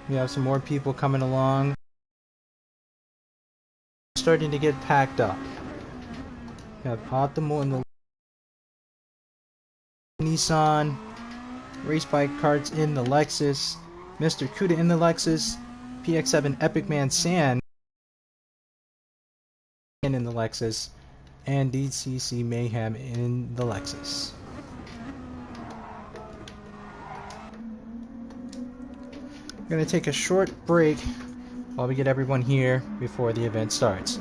We have some more people coming along. Starting to get packed up. We have Optimal in the Nissan, Race Bike Carts in the Lexus, Mr. Kuda in the Lexus, PX7 Epic Man San in the Lexus, and DCC Mayhem in the Lexus. We're going to take a short break while we get everyone here before the event starts.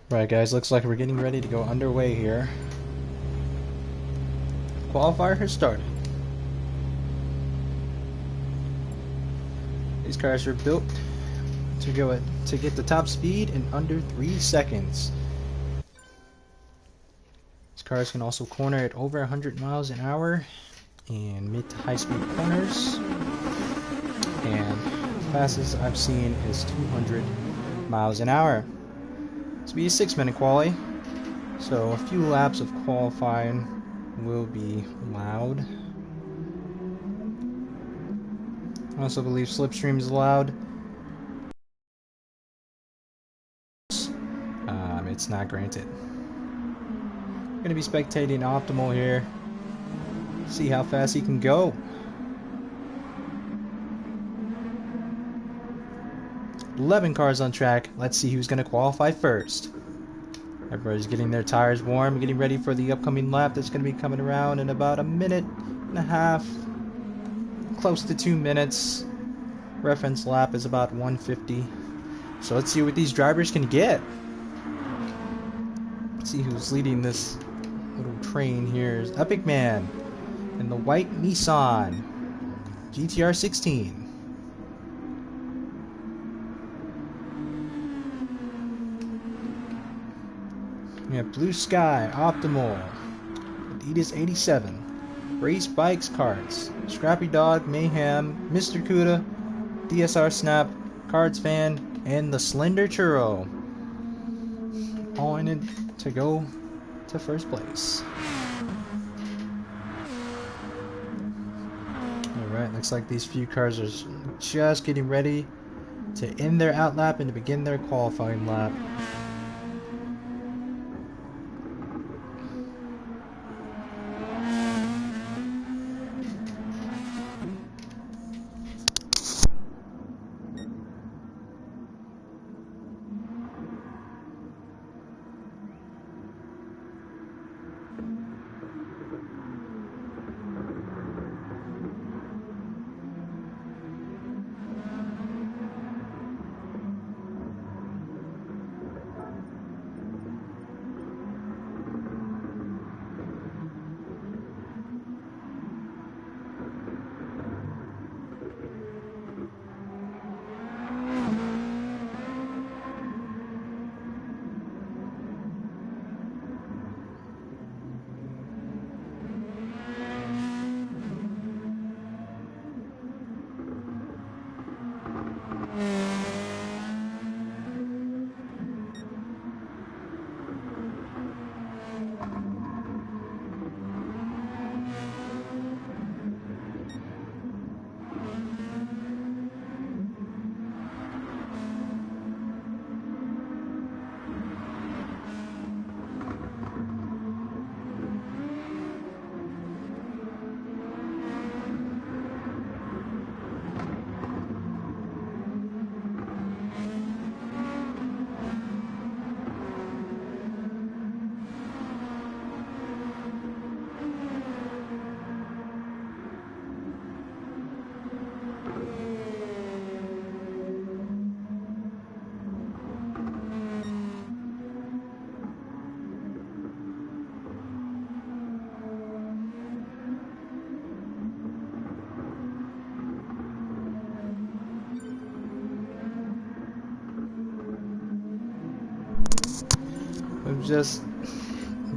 Right, guys, looks like we're getting ready to go underway here. Qualifier has started. These cars are built to get the top speed in under 3 seconds. These cars can also corner at over 100 miles an hour in mid to high speed corners. And the fastest I've seen is 200 miles an hour. This will be a 6-minute quali, so a few laps of qualifying will be allowed. I also believe slipstream is allowed. It's not granted. I'm going to be spectating Optimal here. See how fast he can go. "11 cars on track. Let's see who's going to qualify first." Everybody's getting their tires warm, getting ready for the upcoming lap that's going to be coming around in about a minute and a half. Close to 2 minutes. Reference lap is about 150. So let's see what these drivers can get. Let's see who's leading this little train here. Is Epic Man in the white Nissan GTR 16. We have Blue Sky, Optimal, Adidas 87, Race Bikes Cards, Scrappy Dog, Mayhem, Mr. Kuda, DSR Snap, Cards Fan, and the Slender Churro. All in it to go to first place. Alright, looks like these few cars are just getting ready to end their outlap and to begin their qualifying lap.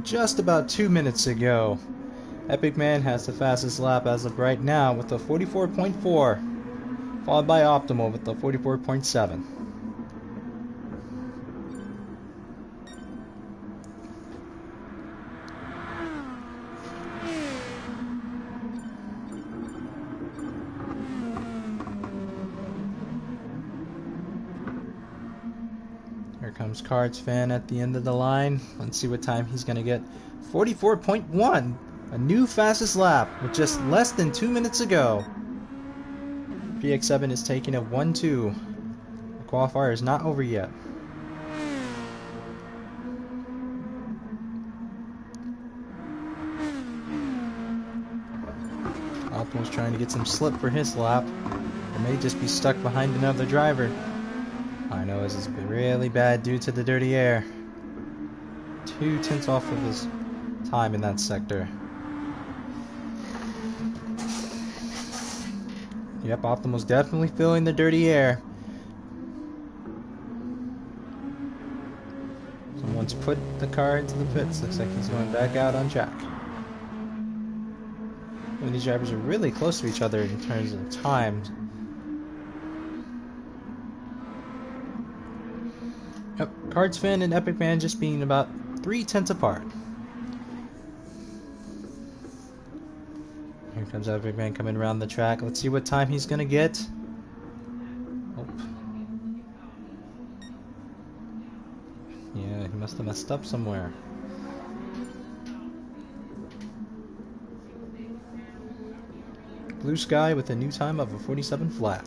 Just about 2 minutes ago, Epic Man has the fastest lap as of right now with a 44.4, followed by Optimal with a 44.7. comes Cards Fan at the end of the line. Let's see what time he's going to get. 44.1. A new fastest lap with just less than 2 minutes ago. PX7 is taking a 1-2. The qualifier is not over yet. Optimal's trying to get some slip for his lap. Or may just be stuck behind another driver. I know this is really bad due to the dirty air. 2 tenths off of his time in that sector. Yep, Optimal's definitely feeling the dirty air. Someone's put the car into the pits. Looks like he's going back out on track. And these drivers are really close to each other in terms of times. Yep, Cards Fan and Epic Man just being about 3 tenths apart. Here comes Epic Man coming around the track. Let's see what time he's gonna get. Oh. Yeah, he must have messed up somewhere. Blue Sky with a new time of a 47 flat.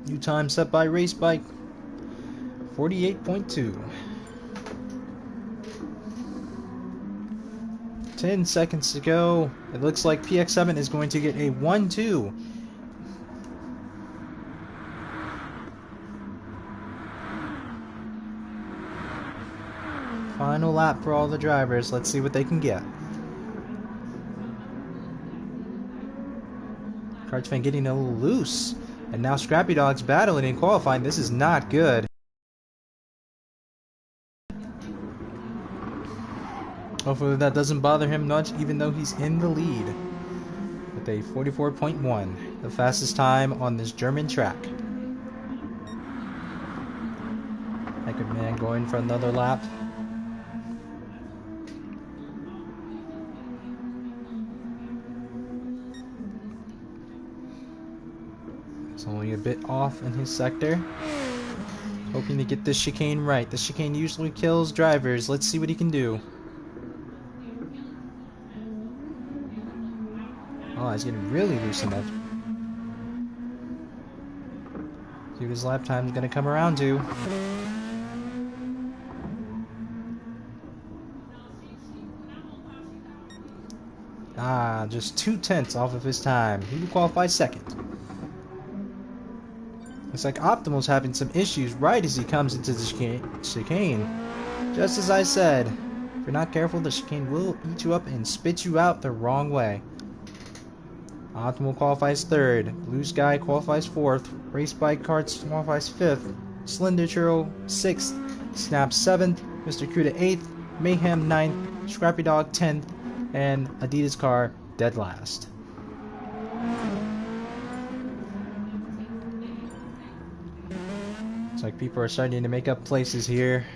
New time set by Race Bike. 48.2. 10 seconds to go. It looks like PX7 is going to get a 1-2. Final lap for all the drivers. Let's see what they can get. Cards Fan getting a little loose. And now Scrappy Dog's battling in qualifying. This is not good. Hopefully that doesn't bother him much, even though he's in the lead. With a 44.1. The fastest time on this German track. Epic Man going for another lap. It's only a bit off in his sector. Hoping to get this chicane right. The chicane usually kills drivers. Let's see what he can do. Oh, he's getting really loose in that. See what his lap time is going to come around to. Ah, just 2 tenths off of his time. He will qualify second. Looks like Optimal's having some issues right as he comes into the chicane. Just as I said, if you're not careful, the chicane will eat you up and spit you out the wrong way. Optimal qualifies third. Blue Sky qualifies fourth. Race Bike Cards qualifies fifth. Slender Churro sixth. Snap seventh. Mr. Cuda eighth. Mayhem ninth. Scrappy Dog 10th. And Adidas Car dead last. Looks like people are starting to make up places here.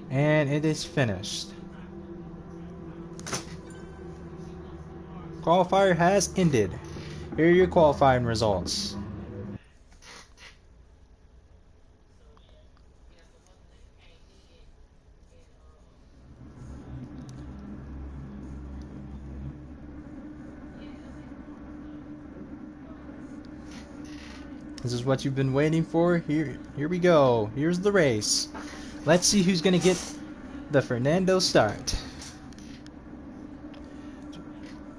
And it is finished. Qualifier has ended. Here are your qualifying results. This is what you've been waiting for. Here we go. Here's the race. Let's see who's gonna get the Fernando start.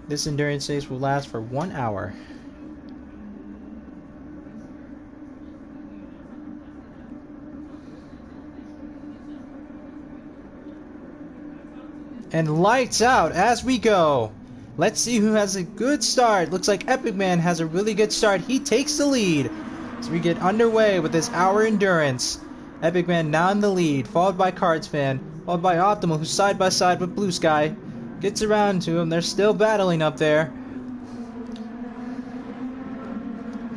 This endurance race will last for 1 hour. And lights out as we go. Let's see who has a good start. Looks like Epic Man has a really good start. He takes the lead as we get underway with this hour endurance. Epic Man now in the lead, followed by Cards Fan, followed by Optimal, who's side by side with Blue Sky. Gets around to him. They're still battling up there.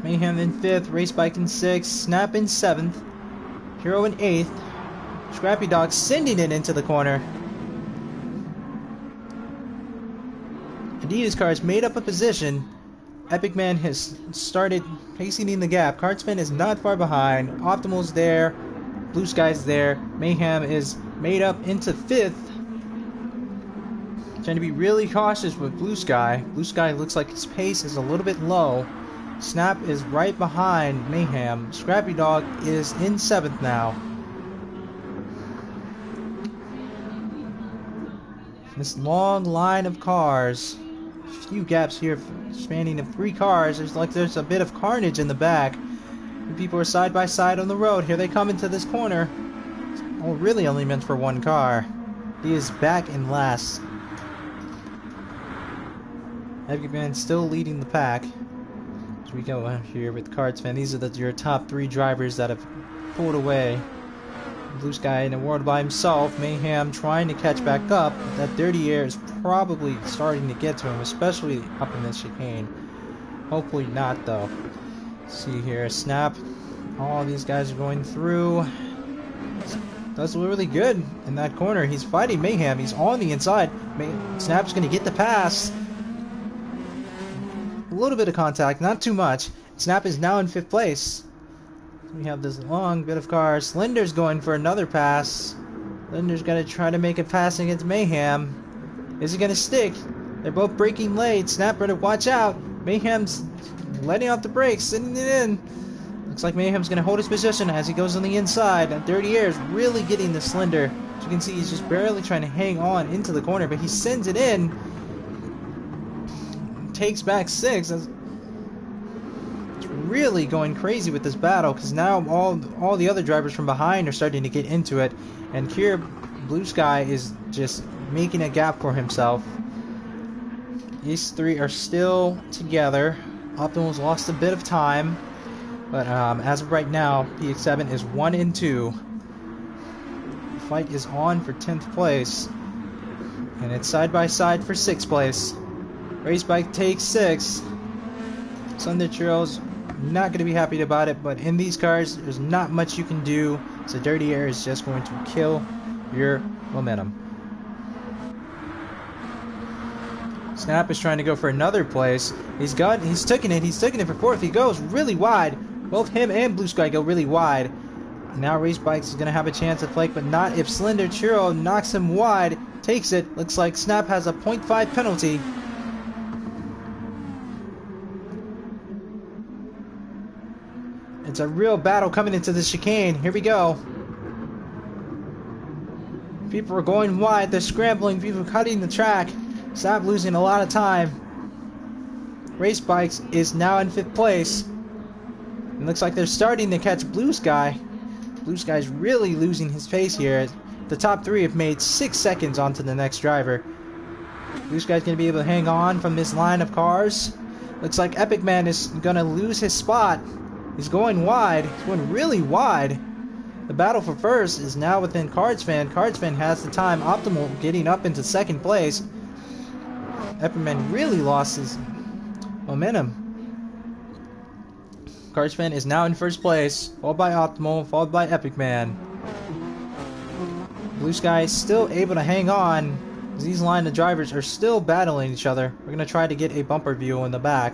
Mayhem in 5th, Race Bike in 6th, Snap in 7th, Hero in 8th, Scrappy Dog sending it into the corner. Adidas cars made up a position. Epic Man has started hastening the gap. Cardsman is not far behind. Optimal's there. Blue Sky's there. Mayhem is made up into 5th. Trying to be really cautious with Blue Sky. Blue Sky looks like his pace is a little bit low. Snap is right behind Mayhem. Scrappy Dog is in 7th now. This long line of cars, a few gaps here spanning of 3 cars. There's a bit of carnage in the back. People are side by side on the road. Here they come into this corner. Oh, really only meant for 1 car. He is back in last. Epic Man still leading the pack. As we go out here with Cardsman, these are your top 3 drivers that have pulled away. Blue Sky in a world by himself. Mayhem trying to catch back up. That dirty air is probably starting to get to him, especially up in this chicane. Hopefully not, though. See here, Snap. All these guys are going through. Does really good in that corner. He's fighting Mayhem. He's on the inside. Snap's going to get the pass. A little bit of contact, not too much. Snap is now in 5th place. We have this long bit of cars. Slender's going for another pass. Slender's going to try to make a pass against Mayhem. Is it going to stick? They're both braking late. Snap better watch out. Mayhem's letting off the brakes, sending it in. Looks like Mayhem's going to hold his position as he goes on the inside. That dirty air is really getting the Slender. As you can see, he's just barely trying to hang on into the corner, but he sends it in. Takes back 6. Really going crazy with this battle, because now all the other drivers from behind are starting to get into it, and here Blue Sky is just making a gap for himself. These 3 are still together. Optimal's lost a bit of time, but as of right now, PX7 is 1 and 2. The fight is on for 10th place, and it's side by side for 6th place. Race Bike takes 6. Sunday Trails not going to be happy about it, but in these cars there's not much you can do, so dirty air is just going to kill your momentum. Snap is trying to go for another place. He's taking it for 4th. He goes really wide. Both him and Blue Sky go really wide. Now Race Bikes is going to have a chance at Flake, but not if Slender Churro knocks him wide. Takes it. Looks like Snap has a 0.5 penalty. It's a real battle coming into the chicane. Here we go. People are going wide. They're scrambling. People cutting the track. Stop losing a lot of time. Race Bikes is now in 5th place. It looks like they're starting to catch Blue Sky. Blue Sky's really losing his pace here. The top 3 have made 6 seconds onto the next driver. Blue Sky's going to be able to hang on from this line of cars. Looks like Epic Man is going to lose his spot. He's going wide. He's going really wide. The battle for first is now within Cardsman. Cardsman has the time. Optimal getting up into 2nd place. Epic Man really lost his momentum. Cardsman is now in 1st place, followed by Optimal, followed by Epic Man. Blue Sky is still able to hang on. These line of drivers are still battling each other. We're going to try to get a bumper view in the back.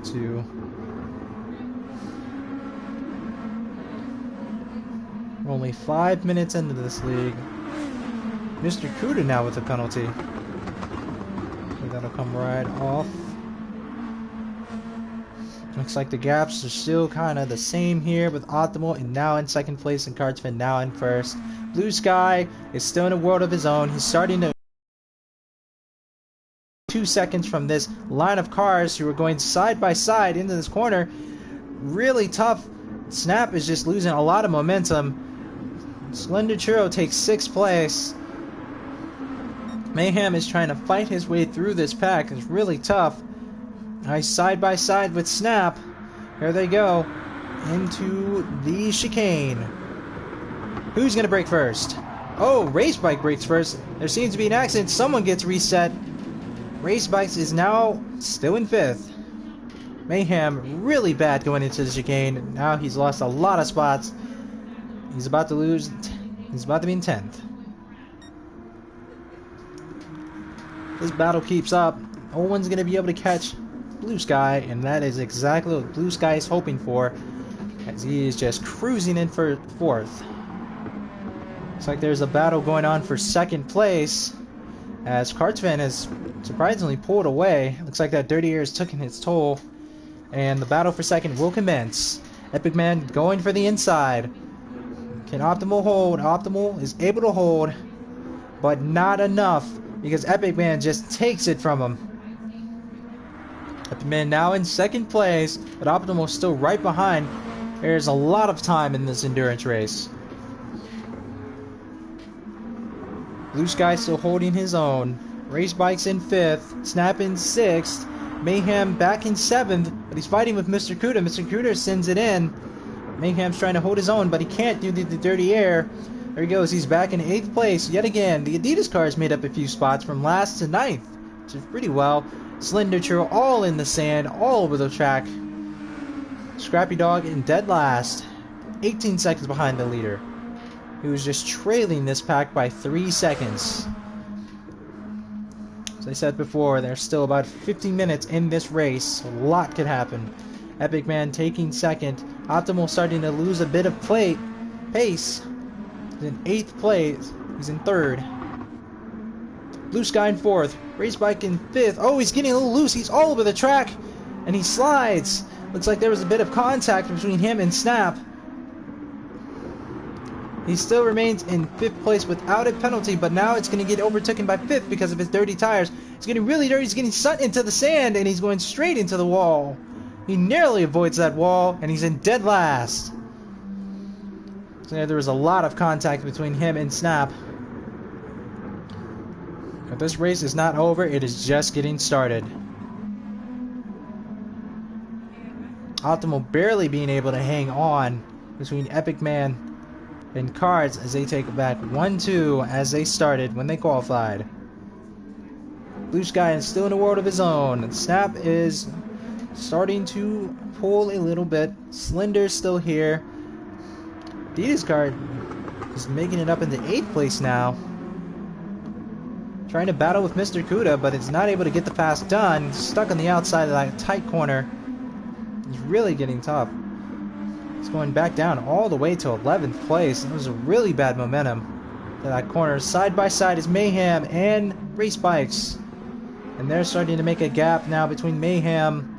To we're only 5 minutes into this league. Mr. Cuda now with a penalty. So that'll come right off. Looks like the gaps are still kind of the same here with Optimal and now in 2nd place and Cardsman now in 1st. Blue Sky is still in a world of his own. He's starting to 2 seconds from this line of cars who are going side by side into this corner. Really tough. Snap is just losing a lot of momentum. Slender Churro takes 6th place. Mayhem is trying to fight his way through this pack. It's really tough. Nice side by side with Snap. Here they go into the chicane. Who's going to break first? Oh, Race Bike breaks first. There seems to be an accident. Someone gets reset. Race Bikes is now still in 5th. Mayhem really bad going into the chicane. Now he's lost a lot of spots. He's about to lose He's about to be in 10th. This battle keeps up. No one's going to be able to catch Blue Sky, and that is exactly what Blue Sky is hoping for, as he is just cruising in for 4th. Looks like there's a battle going on for 2nd place, as Kartsvan has surprisingly pulled away. Looks like that dirty air is taking its toll, and the battle for 2nd will commence. Epic Man going for the inside. Can Optimal hold? Optimal is able to hold, but not enough, because Epic Man just takes it from him. Epic Man now in 2nd place, but Optimal is still right behind. There's a lot of time in this endurance race. Blue Sky still holding his own. Race Bike's in 5th, Snap in 6th, Mayhem back in 7th, but he's fighting with Mr. Kuda. Mr. Kuda sends it in. Mayhem's trying to hold his own, but he can't due to the dirty air. There he goes, he's back in 8th place yet again. The Adidas cars made up a few spots from last to 9th, which is pretty well. Slender Churl all in the sand, all over the track. Scrappy Dog in dead last, 18 seconds behind the leader, who was just trailing this pack by 3 seconds. As I said before, there's still about 15 minutes in this race. A lot could happen. Epic Man taking 2nd. Optimal starting to lose a bit of pace. He's in 8th place. He's in 3rd. Blue Sky in 4th. Race Bike in 5th. Oh, he's getting a little loose. He's all over the track. And he slides. Looks like there was a bit of contact between him and Snap. He still remains in 5th place without a penalty, but now it's going to get overtaken by 5th because of his dirty tires. It's getting really dirty. He's getting sucked into the sand, and he's going straight into the wall. He narrowly avoids that wall, and he's in dead last. So there was a lot of contact between him and Snap. But this race is not over. It is just getting started. Optimal barely being able to hang on between Epic Man and Cards as they take back 1-2 as they started when they qualified. Blue Sky is still in a world of his own. Snap is starting to pull a little bit. Slender's still here. Adidas card is making it up into 8th place now. Trying to battle with Mr. Kuda, but it's not able to get the pass done. Stuck on the outside of that tight corner. It's really getting tough. It's going back down all the way to 11th place. It was a really bad momentum to that corner. Side by side is Mayhem and Race Bikes. And they're starting to make a gap now between Mayhem.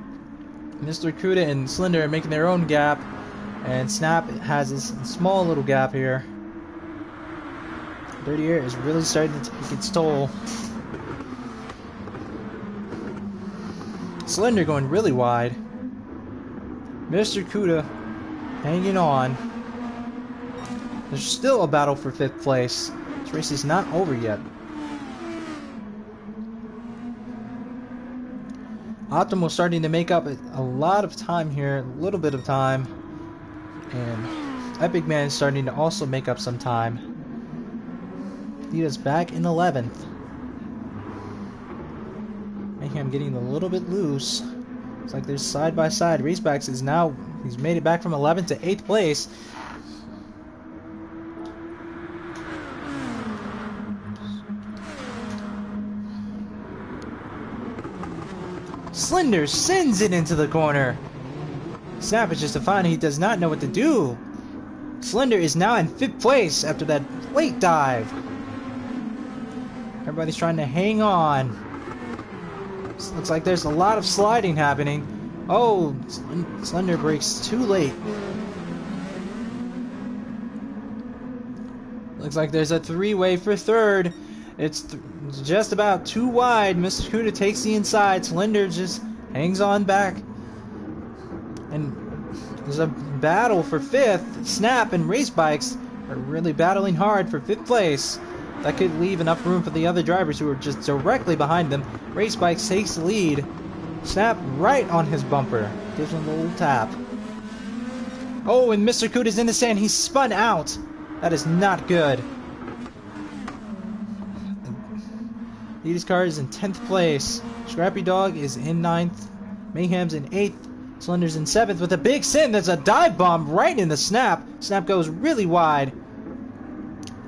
Mr. Kuda and Slender are making their own gap. And Snap has this small little gap here. Dirty Air is really starting to take its toll. Slender going really wide. Mr. Kuda hanging on. There's still a battle for 5th place. This race is not over yet. Optimal starting to make up a lot of time here, a little bit of time. And Epic Man is starting to also make up some time. He is back in 11th. Mayhem getting a little bit loose. It's like there's side by side. Racebacks is now, he's made it back from 11th to 8th place. Slender sends it into the corner. Snap is just a fine. He does not know what to do. Slender is now in 5th place after that late dive. Everybody's trying to hang on. Looks like there's a lot of sliding happening. Oh, Slender breaks too late. Looks like there's a 3-way for 3rd. It's just about too wide. Mr. Kuda takes the inside. Slender just hangs on back. And there's a battle for 5th. Snap and Race Bikes are really battling hard for 5th place. That could leave enough room for the other drivers who are just directly behind them. Race Bikes takes the lead. Snap right on his bumper. Gives him a little tap. Oh, and Mr. Kuda's in the sand. He's spun out. That is not good. Leaders car is in 10th place. Scrappy Dog is in 9th. Mayhem's in 8th. Slender's in 7th with a big sin. There's a dive bomb right in the Snap. Snap goes really wide.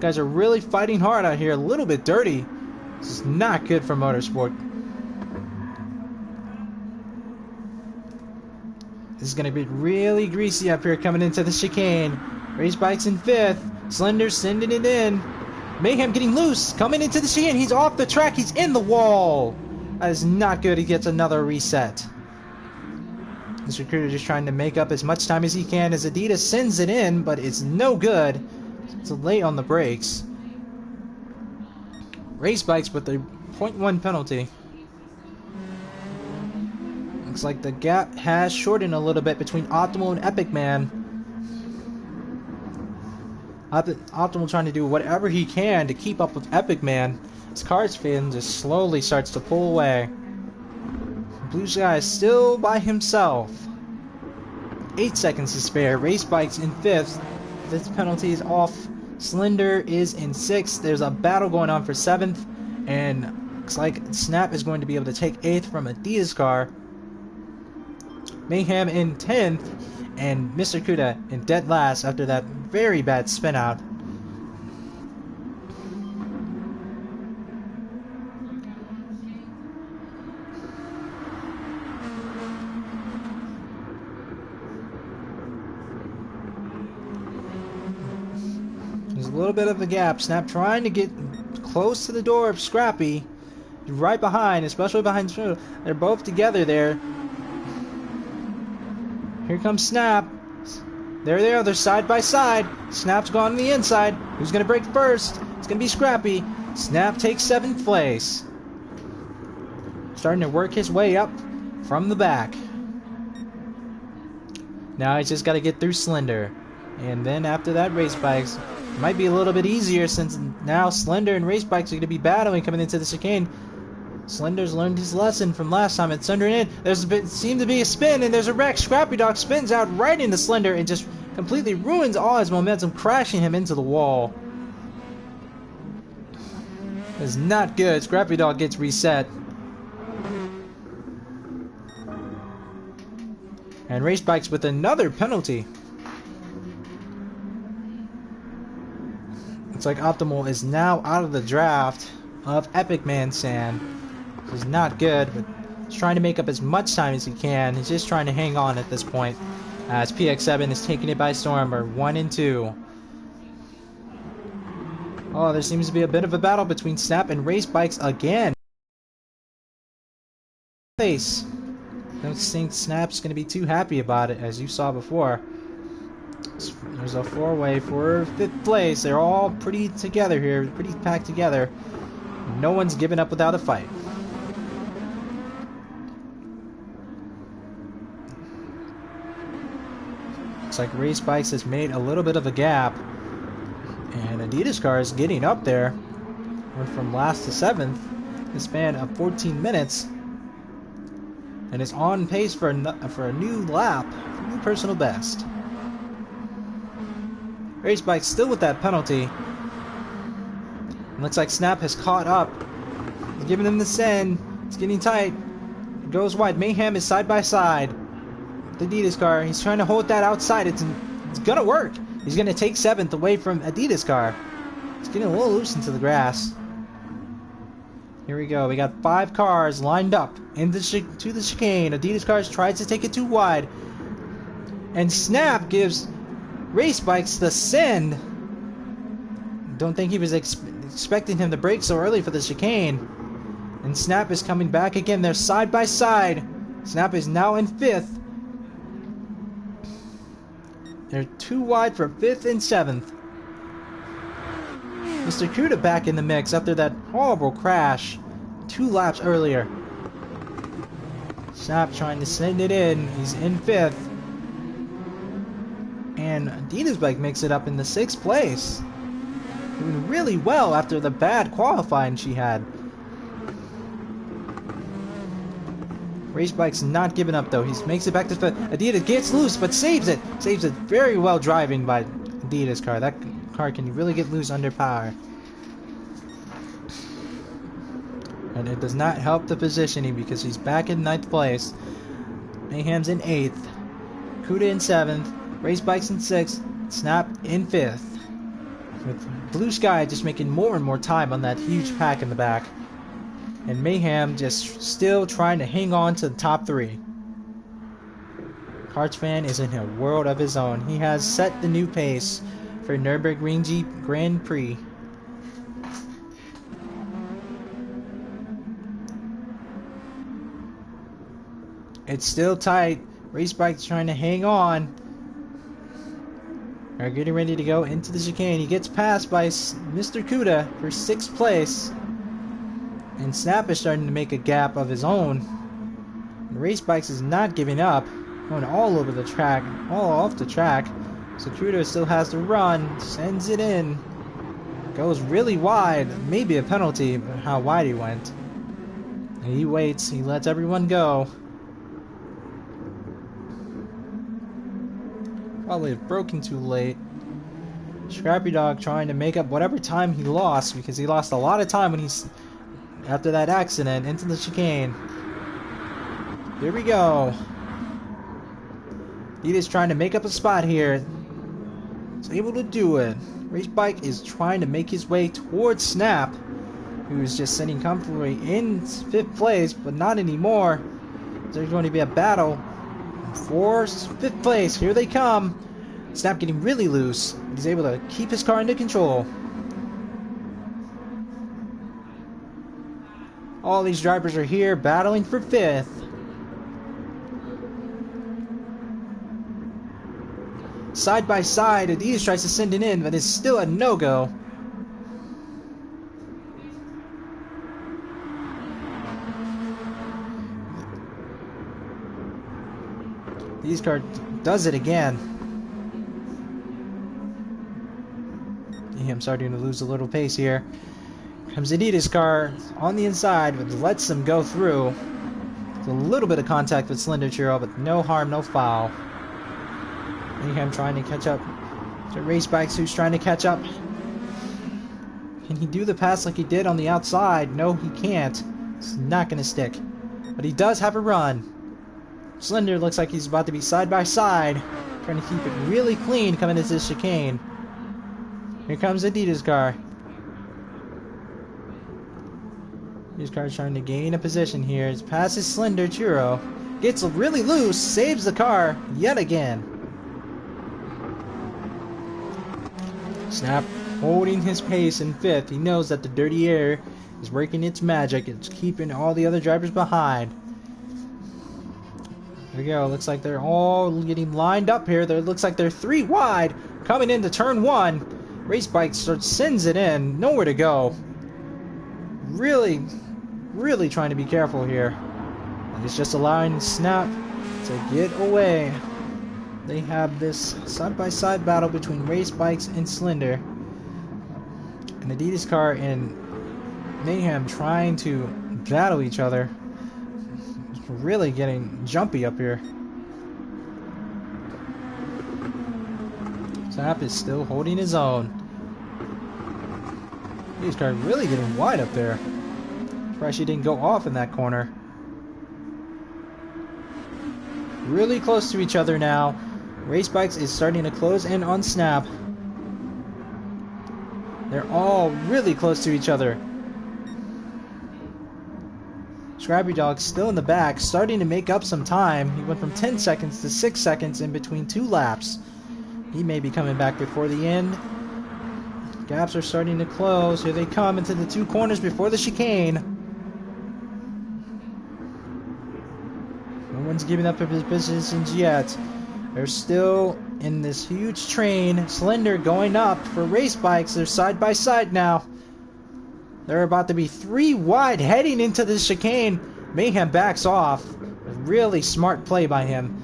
Guys are really fighting hard out here. A little bit dirty. This is not good for motorsport. This is going to be really greasy up here coming into the chicane. Race Bikes in 5th. Slender sending it in. Mayhem getting loose. Coming into the chicane. He's off the track. He's in the wall. That is not good. He gets another reset. This recruiter just trying to make up as much time as he can as Adidas sends it in, but it's no good. It's late on the brakes. Race Bikes with the 0.1 penalty. Looks like the gap has shortened a little bit between Optimal and Epic Man. Optimal trying to do whatever he can to keep up with Epic Man. His car's fin just slowly starts to pull away. Blue Sky is still by himself. 8 seconds to spare. Race Bikes in 5th. This penalty is off. Slender is in 6th. There's a battle going on for 7th. And looks like Snap is going to be able to take 8th from Adidas car. Mayhem in 10th. And Mr. Kuda in dead last after that very bad spin out. There's a little bit of a gap. Snap trying to get close to the door of Scrappy. Right behind, especially behind Snap. They're both together there. Here comes Snap. There they are. They're side by side. Snap's gone on the inside. Who's going to break first? It's going to be Scrappy. Snap takes 7th place. Starting to work his way up from the back. Now he's just got to get through Slender. And then after that, Race Bikes. It might be a little bit easier since now Slender and Race Bikes are going to be battling coming into the chicane. Slender's learned his lesson from last time at Thunder in. Seemed to be a spin, and there's a wreck. Scrappy Dog spins out right into Slender and just completely ruins all his momentum, crashing him into the wall. It's not good. Scrappy Dog gets reset. And Race Bikes with another penalty. Looks like Optimal is now out of the draft of Epic Man Sand. This is not good, but he's trying to make up as much time as he can. He's just trying to hang on at this point, as PX7 is taking it by storm. Are 1 and 2. Oh, there seems to be a bit of a battle between Snap and Race Bikes again. Face. Don't think Snap's going to be too happy about it, as you saw before. There's a 4-way for 5th place. They're all pretty together here, pretty packed together. No one's giving up without a fight. Looks like Race Bikes has made a little bit of a gap. And Adidas car is getting up there. Went from last to 7th in the span of 14 minutes. And is on pace for a new lap, for a new personal best. Race Bikes still with that penalty. Looks like Snap has caught up. He's giving him the send. It's getting tight. It goes wide. Mayhem is side by side. The Adidas car. He's trying to hold that outside. It's gonna work. He's gonna take 7th away from Adidas car. It's getting a little loose into the grass. Here we go. We got 5 cars lined up to the chicane. Adidas cars tries to take it too wide. And Snap gives Race Bikes the send. Don't think he was expecting him to brake so early for the chicane. And Snap is coming back again. They're side by side. Snap is now in 5th. They're too wide for 5th and 7th. Mr. Kuda back in the mix after that horrible crash 2 laps earlier. Snap trying to send it in. He's in 5th. And Adidas Bike makes it up in the 6th place. Doing really well after the bad qualifying she had. Race Bike's not giving up though. He makes it back to 5th. Adidas gets loose but saves it. Saves it very well driving by Adidas car. That car can really get loose under power. And it does not help the positioning because he's back in 9th place. Mayhem's in 8th. Kuda in 7th. Race Bikes in 6th. Snap in 5th. with Blue Sky just making more and more time on that huge pack in the back. And Mayhem just still trying to hang on to the top 3. Kartsfan is in a world of his own. He has set the new pace for Nurburgring Jeep Grand Prix. It's still tight. Race Bike's trying to hang on. They're getting ready to go into the chicane. He gets passed by Mr. Kuda for 6th place. And Snap is starting to make a gap of his own. And Race Bikes is not giving up. Going all over the track. All off the track. So Kuda still has to run. Sends it in. Goes really wide. Maybe a penalty, but how wide he went. And he waits. He lets everyone go. Probably broken too late. Scrappy Dog trying to make up whatever time he lost, because he lost a lot of time when he's after that accident into the chicane. Here we go. He is trying to make up a spot here. He's able to do it. Race Bike is trying to make his way towards Snap, who's just sitting comfortably in 5th place, but not anymore. There's going to be a battle for 5th place. Here they come. Snap getting really loose. He's able to keep his car under control. All these drivers are here battling for 5th. Side by side, Adidas tries to send it in, but it's still a no-go. These car does it again. I'm starting to lose a little pace here. Comes Adidas car on the inside, but lets them go through. There's a little bit of contact with Slender Churro, but no harm, no foul. Mayhem trying to catch up to Race Bikes, who's trying to catch up. Can he do the pass like he did on the outside? No, he can't. It's not going to stick. But he does have a run. Slender looks like he's about to be side by side, trying to keep it really clean coming into this chicane. Here comes Adidas car. Adidas car is trying to gain a position here. It passes Slender Churro. Gets really loose, saves the car yet again. Snap holding his pace in 5th. He knows that the dirty air is working its magic. It's keeping all the other drivers behind. There we go. Looks like they're all getting lined up here. There looks like they're 3 wide coming into turn 1. Race Bike sends it in. Nowhere to go. Really trying to be careful here. And it's just allowing Snap to get away. They have this side-by-side battle between Race Bikes and Slender. And Adidas car and Mayhem trying to battle each other. It's really getting jumpy up here. Snap is still holding his own. Adidas car really getting wide up there. Surprised she didn't go off in that corner. Really close to each other now. Race Bikes is starting to close in on Snap. They're all really close to each other. Scrappy Dog still in the back, starting to make up some time. He went from 10 seconds to 6 seconds in between 2 laps. He may be coming back before the end. Gaps are starting to close. Here they come into the 2 corners before the chicane. No one's giving up his positions yet. They're still in this huge train. Slender going up for Race Bikes. They're side by side now. They're about to be 3 wide heading into the chicane. Mayhem backs off. A really smart play by him.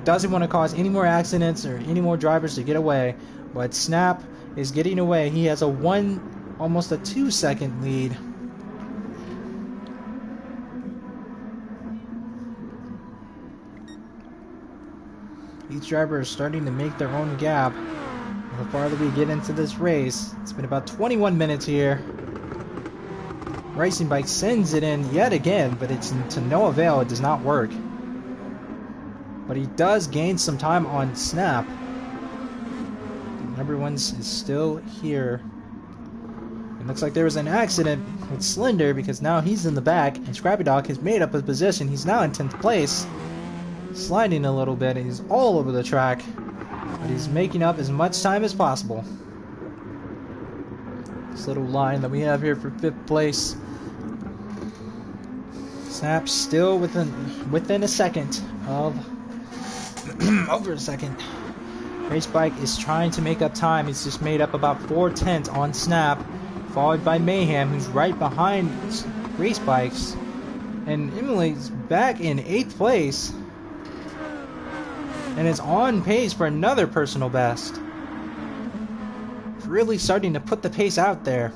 Doesn't want to cause any more accidents or any more drivers to get away. But Snap is getting away. He has a almost a 2-second lead. Each driver is starting to make their own gap. The farther we get into this race, it's been about 21 minutes here. Racing Bike sends it in yet again, but it's to no avail. It does not work. But he does gain some time on Snap. Everyone's is still here. It looks like there was an accident with Slender because now he's in the back, and Scrappy Dog has made up his position. He's now in 10th place, sliding a little bit. He's all over the track, but he's making up as much time as possible. This little line that we have here for 5th place. Snap's still within a second of over a second. Race Bike is trying to make up time. He's just made up about 4/10 on Snap, followed by Mayhem, who's right behind Race Bikes. And Emily's back in 8th place and is on pace for another personal best. It's really starting to put the pace out there.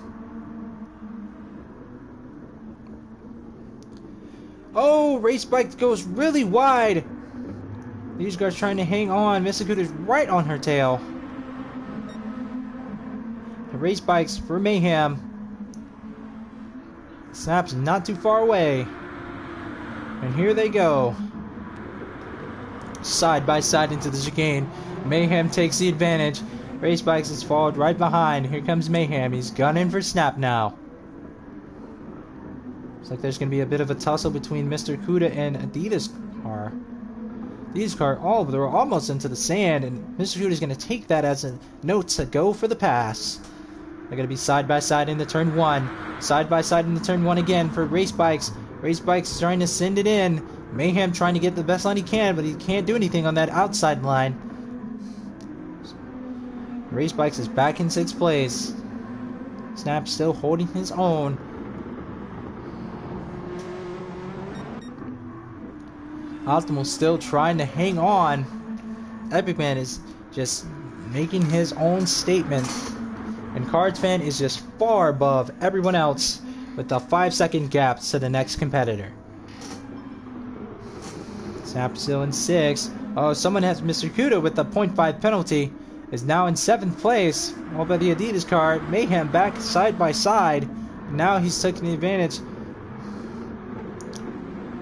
Oh, Race Bike goes really wide. These guys trying to hang on. Misakuta's right on her tail. The Race Bikes for Mayhem. Snap's not too far away. And here they go. Side by side into the chicane. Mayhem takes the advantage. Race Bikes is followed right behind. Here comes Mayhem. He's gunning for Snap now. Looks like there's going to be a bit of a tussle between Mr. Kuda and Adidas car. Adidas car, they're almost into the sand, and Mr. Kuda is going to take that as a note to go for the pass. They're going to be side by side into turn 1. Side by side into turn 1 again for Race Bikes. Race Bikes is trying to send it in. Mayhem trying to get the best line he can, but he can't do anything on that outside line. Race Bikes is back in 6th place. Snap still holding his own. Optimal still trying to hang on. Epic Man is just making his own statement. And Cards Fan is just far above everyone else with a 5-second gap to the next competitor. Snap still in 6th. Oh, someone has Mr. Kuda with the 0.5 penalty. Is now in 7th place. All by the Adidas car. Mayhem back side by side. Now he's taking the advantage.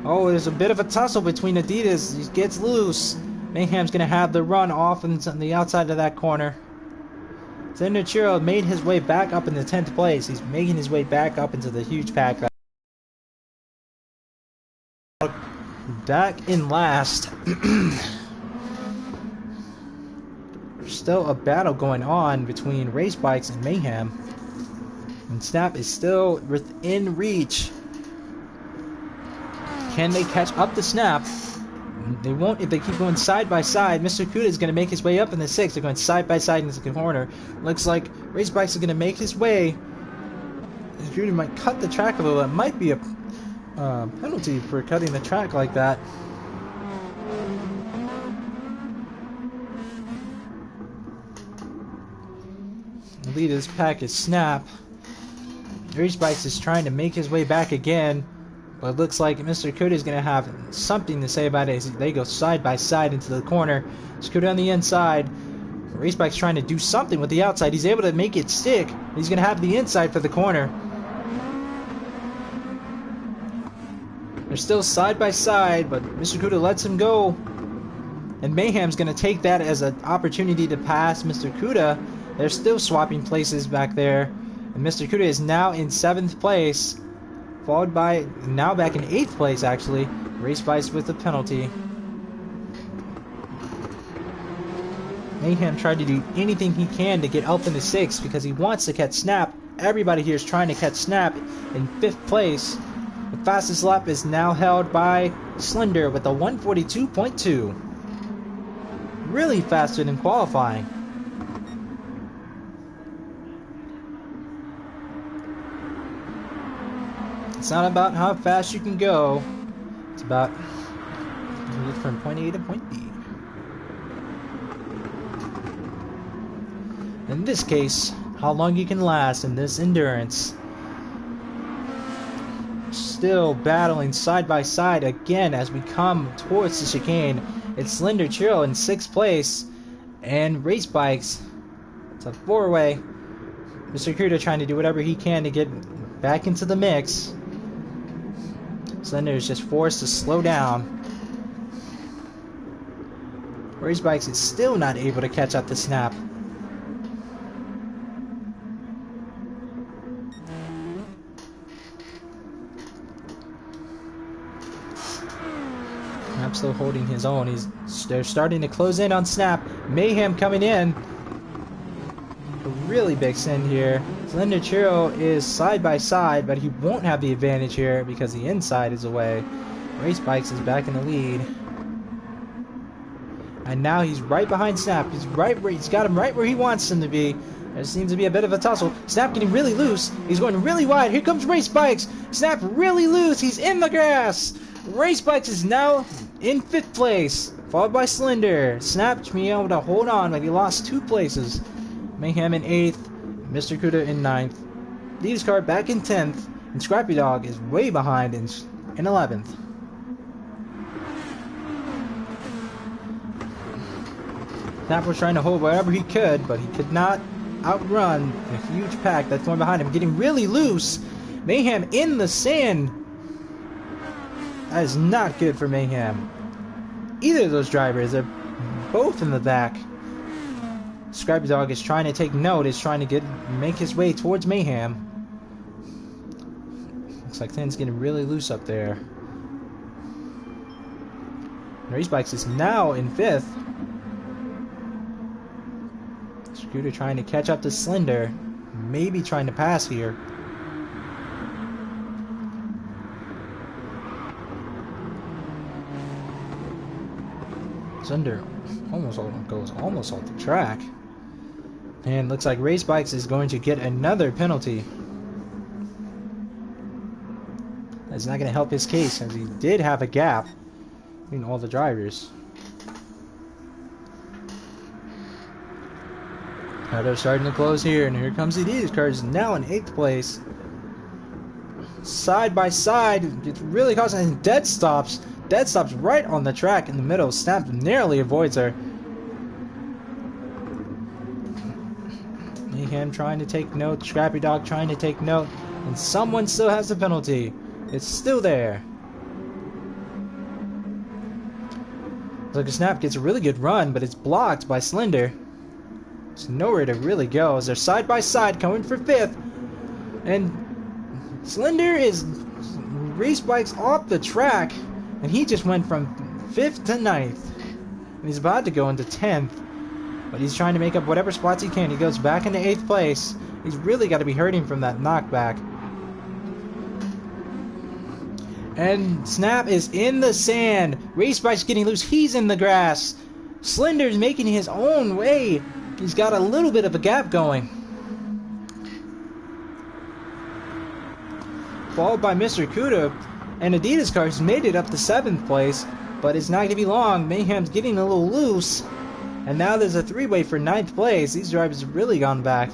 Oh, there's a bit of a tussle between Adidas. He gets loose. Mayhem's going to have the run off on the outside of that corner. Zendachiro made his way back up into 10th place. He's making his way back up into the huge pack. Back in last. There's still a battle going on between Race Bikes and Mayhem. And Snap is still within reach. Can they catch up to Snap? They won't if they keep going side by side. Mr. Kuda is going to make his way up in the 6th. They're going side by side into the corner. Looks like Race Bikes are going to make his way. Mr. Kuda might cut the track a little. It might be a penalty for cutting the track like that. The lead of this pack is Snap. Race Bikes is trying to make his way back again. But it looks like Mr. Kuda is going to have something to say about it as they go side by side into the corner. Kuda on the inside. Race Bike's trying to do something with the outside. He's able to make it stick. He's going to have the inside for the corner. They're still side by side, but Mr. Kuda lets him go. And Mayhem's going to take that as an opportunity to pass Mr. Kuda. They're still swapping places back there. And Mr. Kuda is now in 7th place. Followed by, now back in 8th place actually, Race Bikes with a penalty. Mayhem tried to do anything he can to get up in the 6th because he wants to catch Snap. Everybody here is trying to catch Snap in 5th place. The fastest lap is now held by Slender with a 142.2. Really faster than qualifying. It's not about how fast you can go. It's about moving from point A to point B. In this case, how long you can last in this endurance. Still battling side by side again as we come towards the chicane. It's Slender Chiro in 6th place. And Race Bikes. It's a 4-way. Mr. Kuda trying to do whatever he can to get back into the mix. Slender is just forced to slow down. Race Bikes is still not able to catch up to Snap. Snap still holding his own. They're starting to close in on Snap. Mayhem coming in. A really big send here. Slender Churro is side by side, but he won't have the advantage here because the inside is away. Race Bikes is back in the lead. And now he's right behind Snap. He's got him right where he wants him to be. There seems to be a bit of a tussle. Snap getting really loose. He's going really wide. Here comes Race Bikes. Snap really loose. He's in the grass. Race Bikes is now in 5th place, followed by Slender. Snap being able to hold on, but he lost 2 places. Mayhem in 8th, Mr. Kuda in 9th. Leaders Car back in 10th, and Scrappy Dog is way behind in 11th. Snap was trying to hold wherever he could, but he could not outrun a huge pack that's going behind him. Getting really loose. Mayhem in the sand. That is not good for Mayhem. Either of those drivers, they're both in the back. Scrappy Dog is trying to take note, is trying to make his way towards Mayhem. Looks like things getting really loose up there. Race Bikes is now in 5th. Scooter trying to catch up to Slender. Maybe trying to pass here. Slender goes almost off the track. And looks like Race Bikes is going to get another penalty. That's not going to help his case, as he did have a gap between all the drivers. Now they're starting to close here, and here comes the Adidas cars now in 8th place. Side by side, it's really causing dead stops. Dead stops right on the track in the middle. Snap narrowly avoids her. Mayhem trying to take note, Scrappy Dog trying to take note, and someone still has the penalty. It's still there. Look, Snap gets a really good run, but it's blocked by Slender. There's nowhere to really go as they're side by side coming for 5th. And Slender is Race Bikes off the track, and he just went from 5th to 9th. And he's about to go into 10th, but he's trying to make up whatever spots he can. He goes back into 8th place. He's really got to be hurting from that knockback. And Snap is in the sand. Race Bikes getting loose. He's in the grass. Slender's making his own way. He's got a little bit of a gap going. Followed by Mr. Kuda, and Adidas Cars made it up to 7th place, but it's not going to be long. Mayhem's getting a little loose, and now there's a 3-way for 9th place. These drivers have really gone back.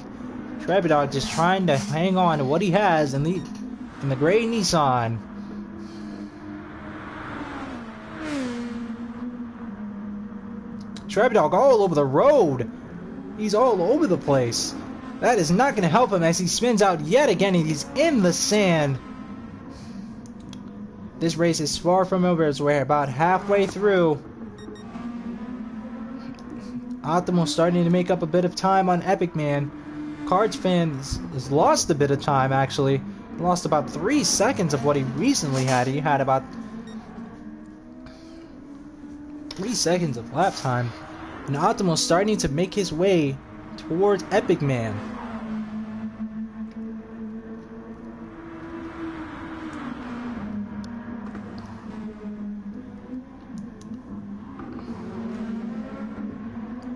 Scrappy Dog just trying to hang on to what he has in the gray Nissan. Scrappy Dog all over the road. He's all over the place. That is not going to help him as he spins out yet again, and he's in the sand. This race is far from over as we're about halfway through. Optimal starting to make up a bit of time on Epic Man. Cards fans has lost a bit of time, actually. He lost about 3 seconds of what he recently had. He had about 3 seconds of lap time. And Optimal starting to make his way towards Epic Man.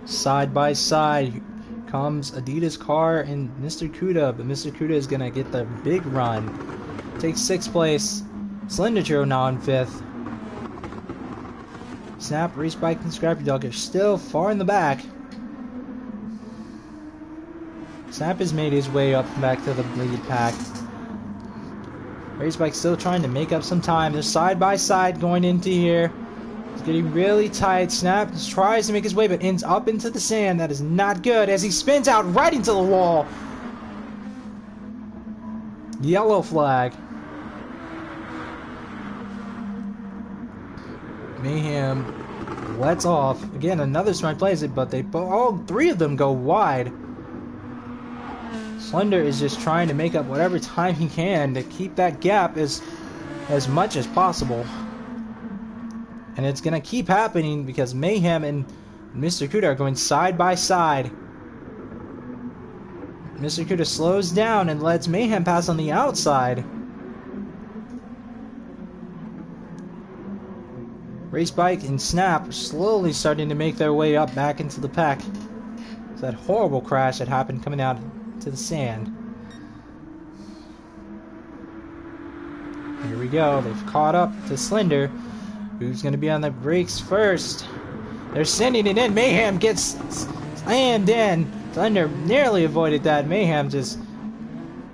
Side by side comes Adidas car and Mr. Kuda, but Mr. Kuda is gonna get the big run. Takes 6th place. Slender Churro now in 5th. Snap, Race Bike, and Scrappy Dog are still far in the back. Snap has made his way up back to the lead pack. Race Bike still trying to make up some time. They're side by side going into here. It's getting really tight. Snap tries to make his way, but ends up into the sand. That is not good as he spins out right into the wall. Yellow flag. Mayhem lets off. Again, another smart plays it, but all 3 of them go wide. Slender is just trying to make up whatever time he can to keep that gap as much as possible. And it's going to keep happening because Mayhem and Mr. Cuda are going side by side. Mr. Cuda slows down and lets Mayhem pass on the outside. Race Bike and Snap are slowly starting to make their way up back into the pack. It's that horrible crash that happened coming out to the sand. Here we go. They've caught up to Slender. Who's going to be on the brakes first? They're sending it in. Mayhem gets slammed in. Slender nearly avoided that. Mayhem just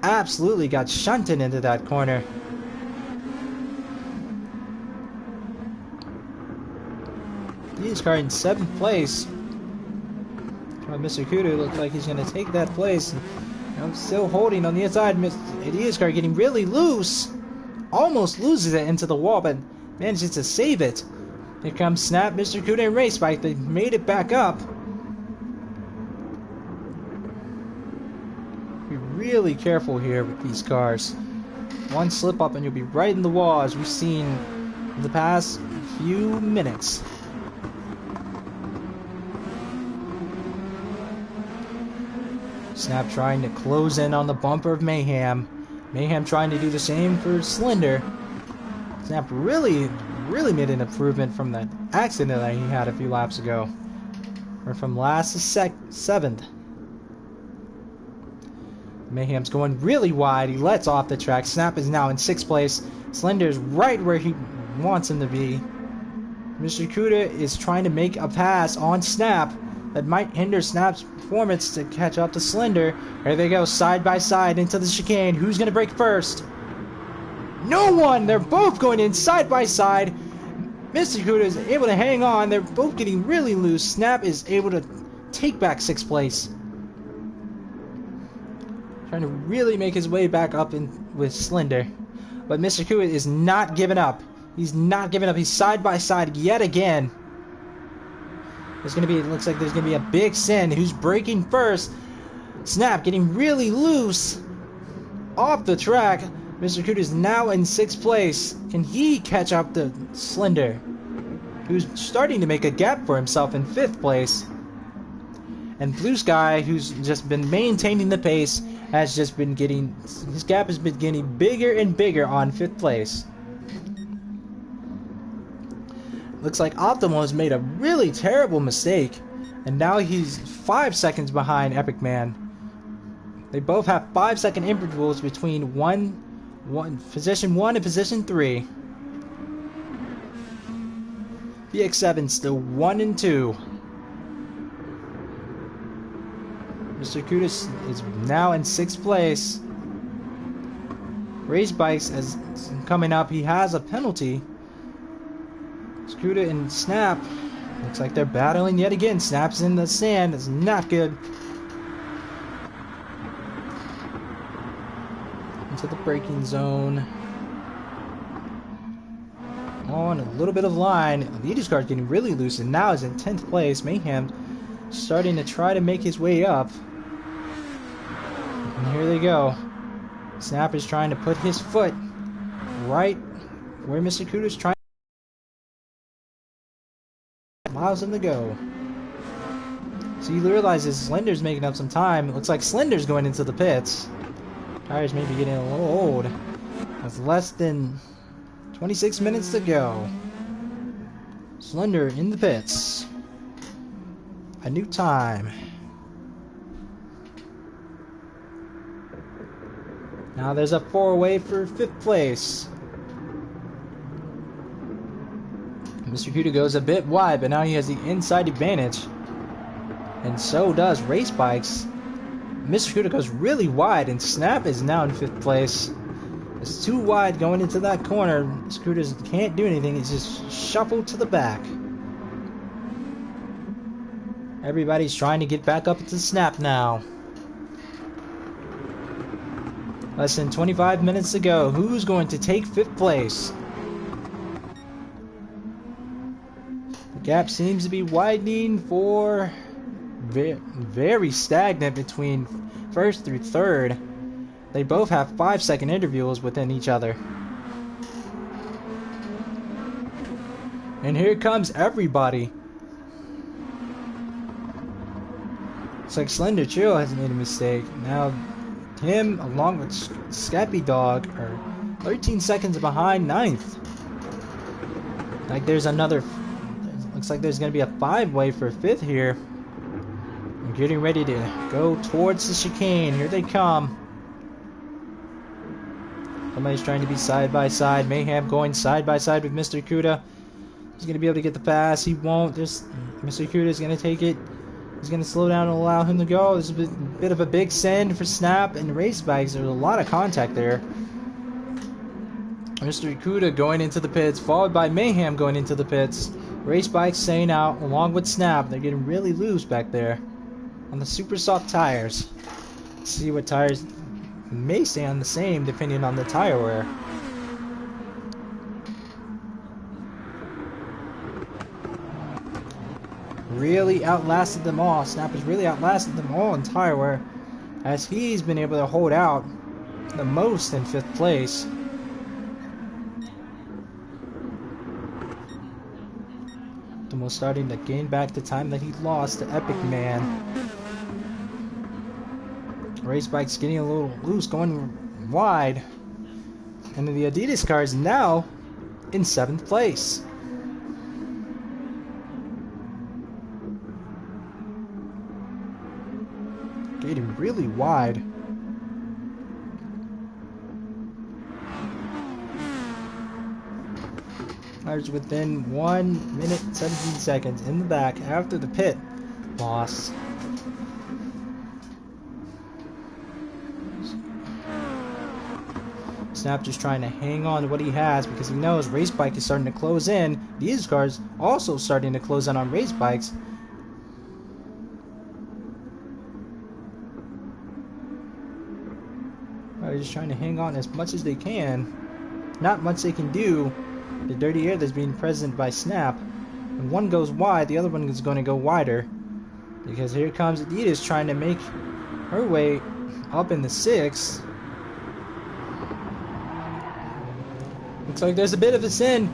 absolutely got shunted into that corner. He's car in 7th place. Mr. Kudu looks like he's going to take that place. I'm still holding on the inside. Mr. car getting really loose. Almost loses it into the wall, but manages to save it. Here comes Snap, Mr. Kudu, and Race Bike. They made it back up. Be really careful here with these cars. One slip up and you'll be right in the wall, as we've seen in the past few minutes. Snap trying to close in on the bumper of Mayhem. Mayhem trying to do the same for Slender. Snap really made an improvement from that accident that he had a few laps ago. Or from last to 7th. Mayhem's going really wide. He lets off the track. Snap is now in 6th place. Slender's right where he wants him to be. Mr. Kuda is trying to make a pass on Snap that might hinder Snap's performance to catch up to Slender. Here they go, side by side into the chicane. Who's going to break first? No one! They're both going in side by side. Mr. Kuda is able to hang on. They're both getting really loose. Snap is able to take back 6th place. Trying to really make his way back up in with Slender. But Mr. Kuda is not giving up. He's not giving up. He's side by side yet again. There's gonna be, it looks like there's gonna be a big sin. Who's breaking first? Snap getting really loose off the track. Mr. Kuda is now in 6th place. Can he catch up to Slender, who's starting to make a gap for himself in 5th place? And Blue Sky, who's just been maintaining the pace, has just been getting, his gap has been getting bigger and bigger on 5th place. Looks like Optimal has made a really terrible mistake, and now he's 5 seconds behind Epic Man. They both have 5-second intervals between position 1 and position 3. BX7 still 1 and 2. Mr. Kudas is now in 6th place. Race Bikes is coming up. He has a penalty. Scooter and Snap, looks like they're battling yet again. Snap's in the sand. It's not good. Into the braking zone. On a little bit of line. Leader's car is getting really loose and now is in 10th place. Mayhem starting to try to make his way up. And here they go. Snap is trying to put his foot right where Mr. Kuda's trying. Miles in the go. So you realize Slender's making up some time. It looks like Slender's going into the pits. Tires may be getting a little old. That's less than 26 minutes to go. Slender in the pits. A new time. Now there's a 4-way for 5th place. Mr. Kuda goes a bit wide, but now he has the inside advantage. And so does Race Bikes. Mr. Kuda goes really wide, and Snap is now in 5th place. It's too wide going into that corner. Mr. Kuda can't do anything. He's just shuffled to the back. Everybody's trying to get back up to Snap now. Less than 25 minutes to go. Who's going to take 5th place? The gap seems to be widening for very stagnant between 1st through 3rd. They both have 5-second intervals within each other. And here comes everybody. Looks like Slender Chill has made a mistake. Now, him along with Scappy Dog are 13 seconds behind ninth. Like there's another. Looks like there's going to be a 5-way for 5th here. I'm getting ready to go towards the chicane. Here they come. Somebody's trying to be side by side. Mayhem going side by side with Mr. Kuda. He's going to be able to get the pass. He won't. Mr. Kuda is going to take it. He's going to slow down and allow him to go. This is a bit of a big send for Snap and Race Bikes. There's a lot of contact there. Mr. Kuda going into the pits, followed by Mayhem going into the pits. Race Bikes staying out along with Snap. They're getting really loose back there on the super soft tires. Let's see what tires may stay on the same depending on the tire wear. Really outlasted them all. Snap has really outlasted them all in tire wear, as he's been able to hold out the most in 5th place. Almost starting to gain back the time that he lost to Epic Man. Race Bike's getting a little loose, going wide. And the Adidas car is now in 7th place. Getting really wide. Tires within 1 minute 17 seconds in the back after the pit loss. Snap just trying to hang on to what he has because he knows Race Bike is starting to close in. These cars also starting to close in on Race Bikes. They're just trying to hang on as much as they can. Not much they can do. The dirty air that's being present by Snap. When one goes wide, the other one is going to go wider. Because here comes Adidas trying to make her way up in the 6th. Looks like there's a bit of a sin.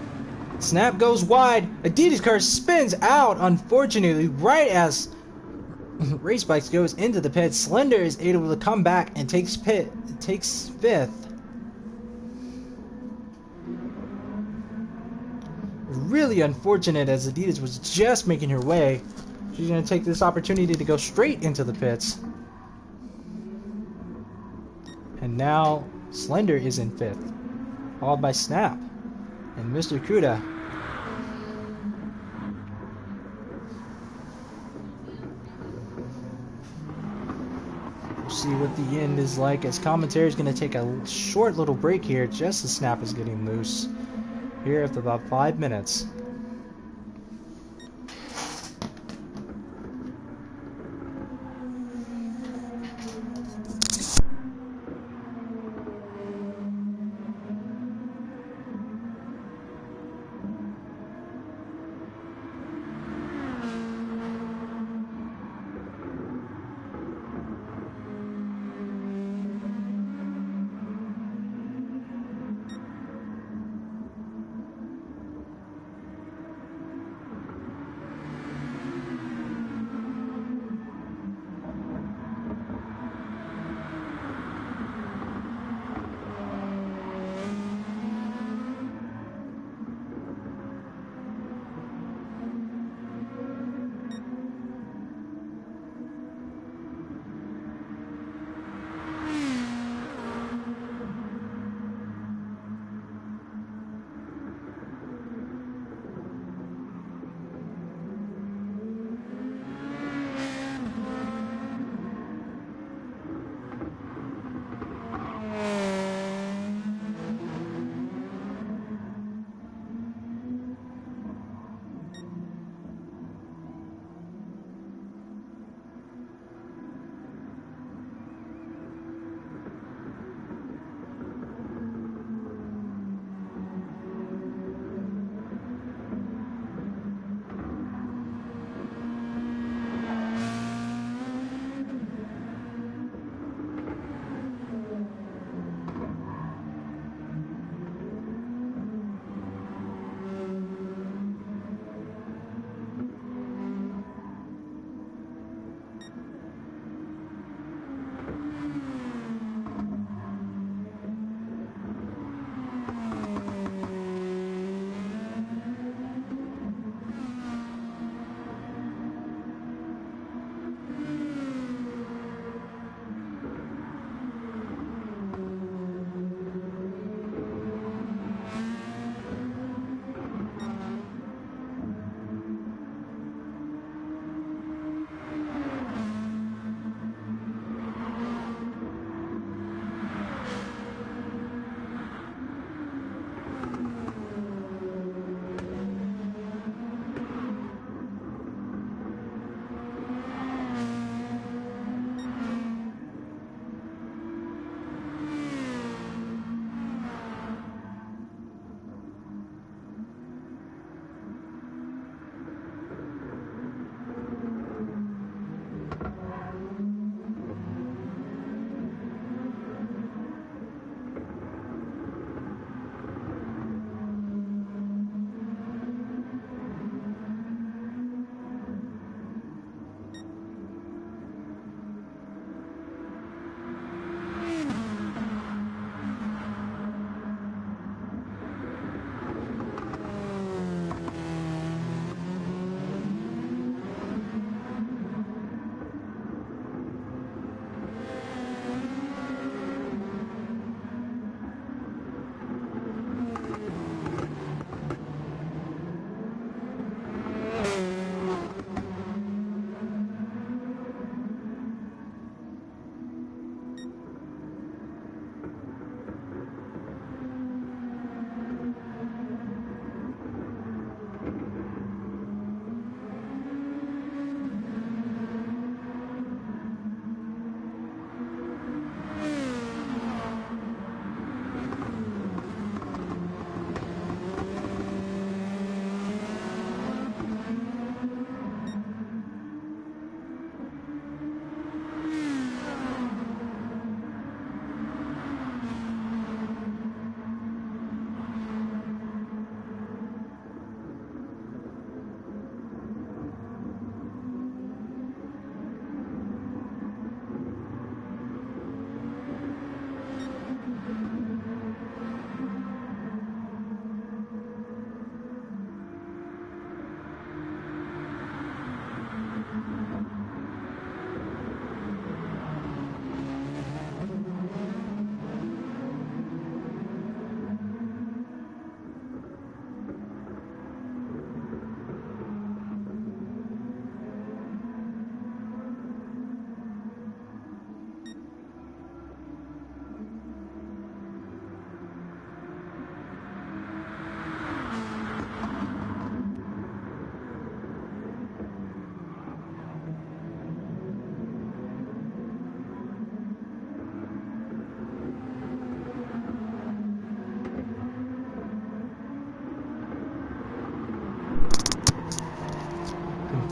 Snap goes wide. Adidas car spins out, unfortunately, right as Race Bikes goes into the pit. Slender is able to come back and takes 5th. Really unfortunate, as Adidas was just making her way. She's going to take this opportunity to go straight into the pits. And now Slender is in 5th, followed by Snap and Mr. Kuda. We'll see what the end is like, as commentary is going to take a short little break here just as Snap is getting loose. Here after about 5 minutes.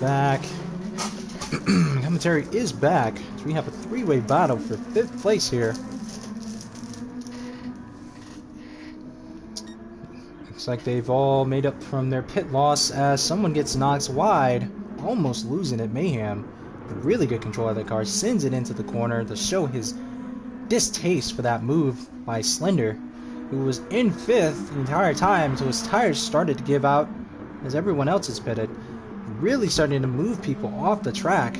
back. Commentary is back. So we have a three-way battle for 5th place here. Looks like they've all made up from their pit loss as someone gets knocked wide, almost losing it. Mayhem, with really good control of the car, sends it into the corner to show his distaste for that move by Slender, who was in 5th the entire time until his tires started to give out as everyone else is pitted. Really starting to move people off the track.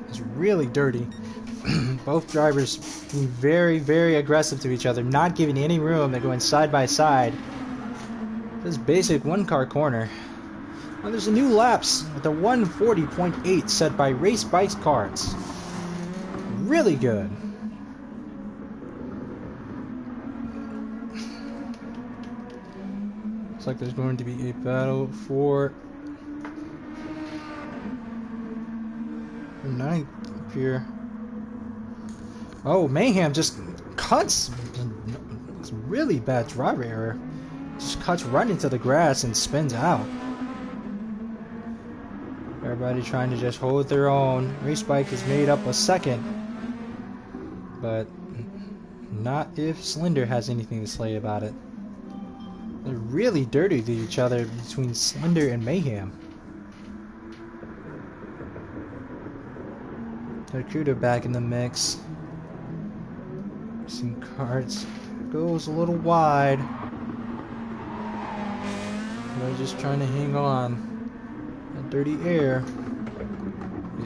It's really dirty. Both drivers being very, very aggressive to each other, not giving any room. They're going side by side. This basic one-car corner. Now there's a new laps with a 140.8 set by Race Bikes Cards. Really good. Looks like there's going to be a battle for 9th here. Oh, Mayhem just cuts. It's really bad driver error. Just cuts right into the grass and spins out. Everybody trying to just hold their own. Race Bike has made up a 2nd. But not if Slender has anything to say about it. They're really dirty to each other between Slender and Mayhem. Nurburgring back in the mix. Some cards goes a little wide. They're just trying to hang on. That dirty air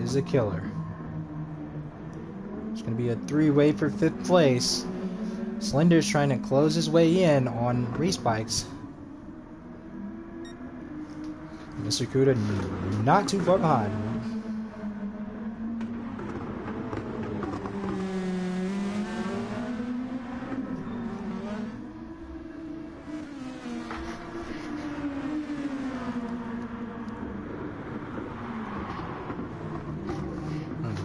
is a killer. It's going to be a 3-way for 5th place. Slender's trying to close his way in on Race Bikes. Mr. Kuda not too far behind.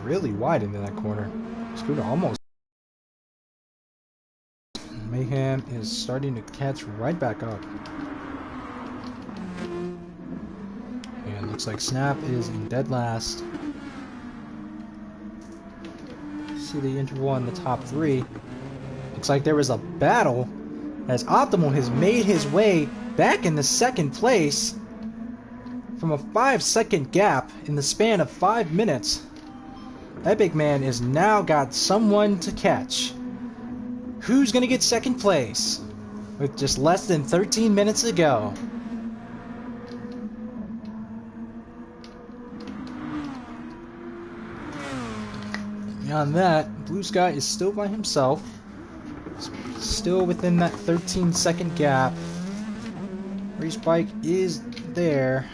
Really wide into that corner. Scooter almost. Mayhem is starting to catch right back up. And looks like Snap is in dead last. See the interval in the top 3. Looks like there was a battle as Optimal has made his way back in the 2nd place from a 5-second gap in the span of 5 minutes. Epic Man has now got someone to catch. Who's gonna get 2nd place with just less than 13 minutes to go? Beyond that, Blue Sky is still by himself. Still within that 13-second gap. Race Bike is there.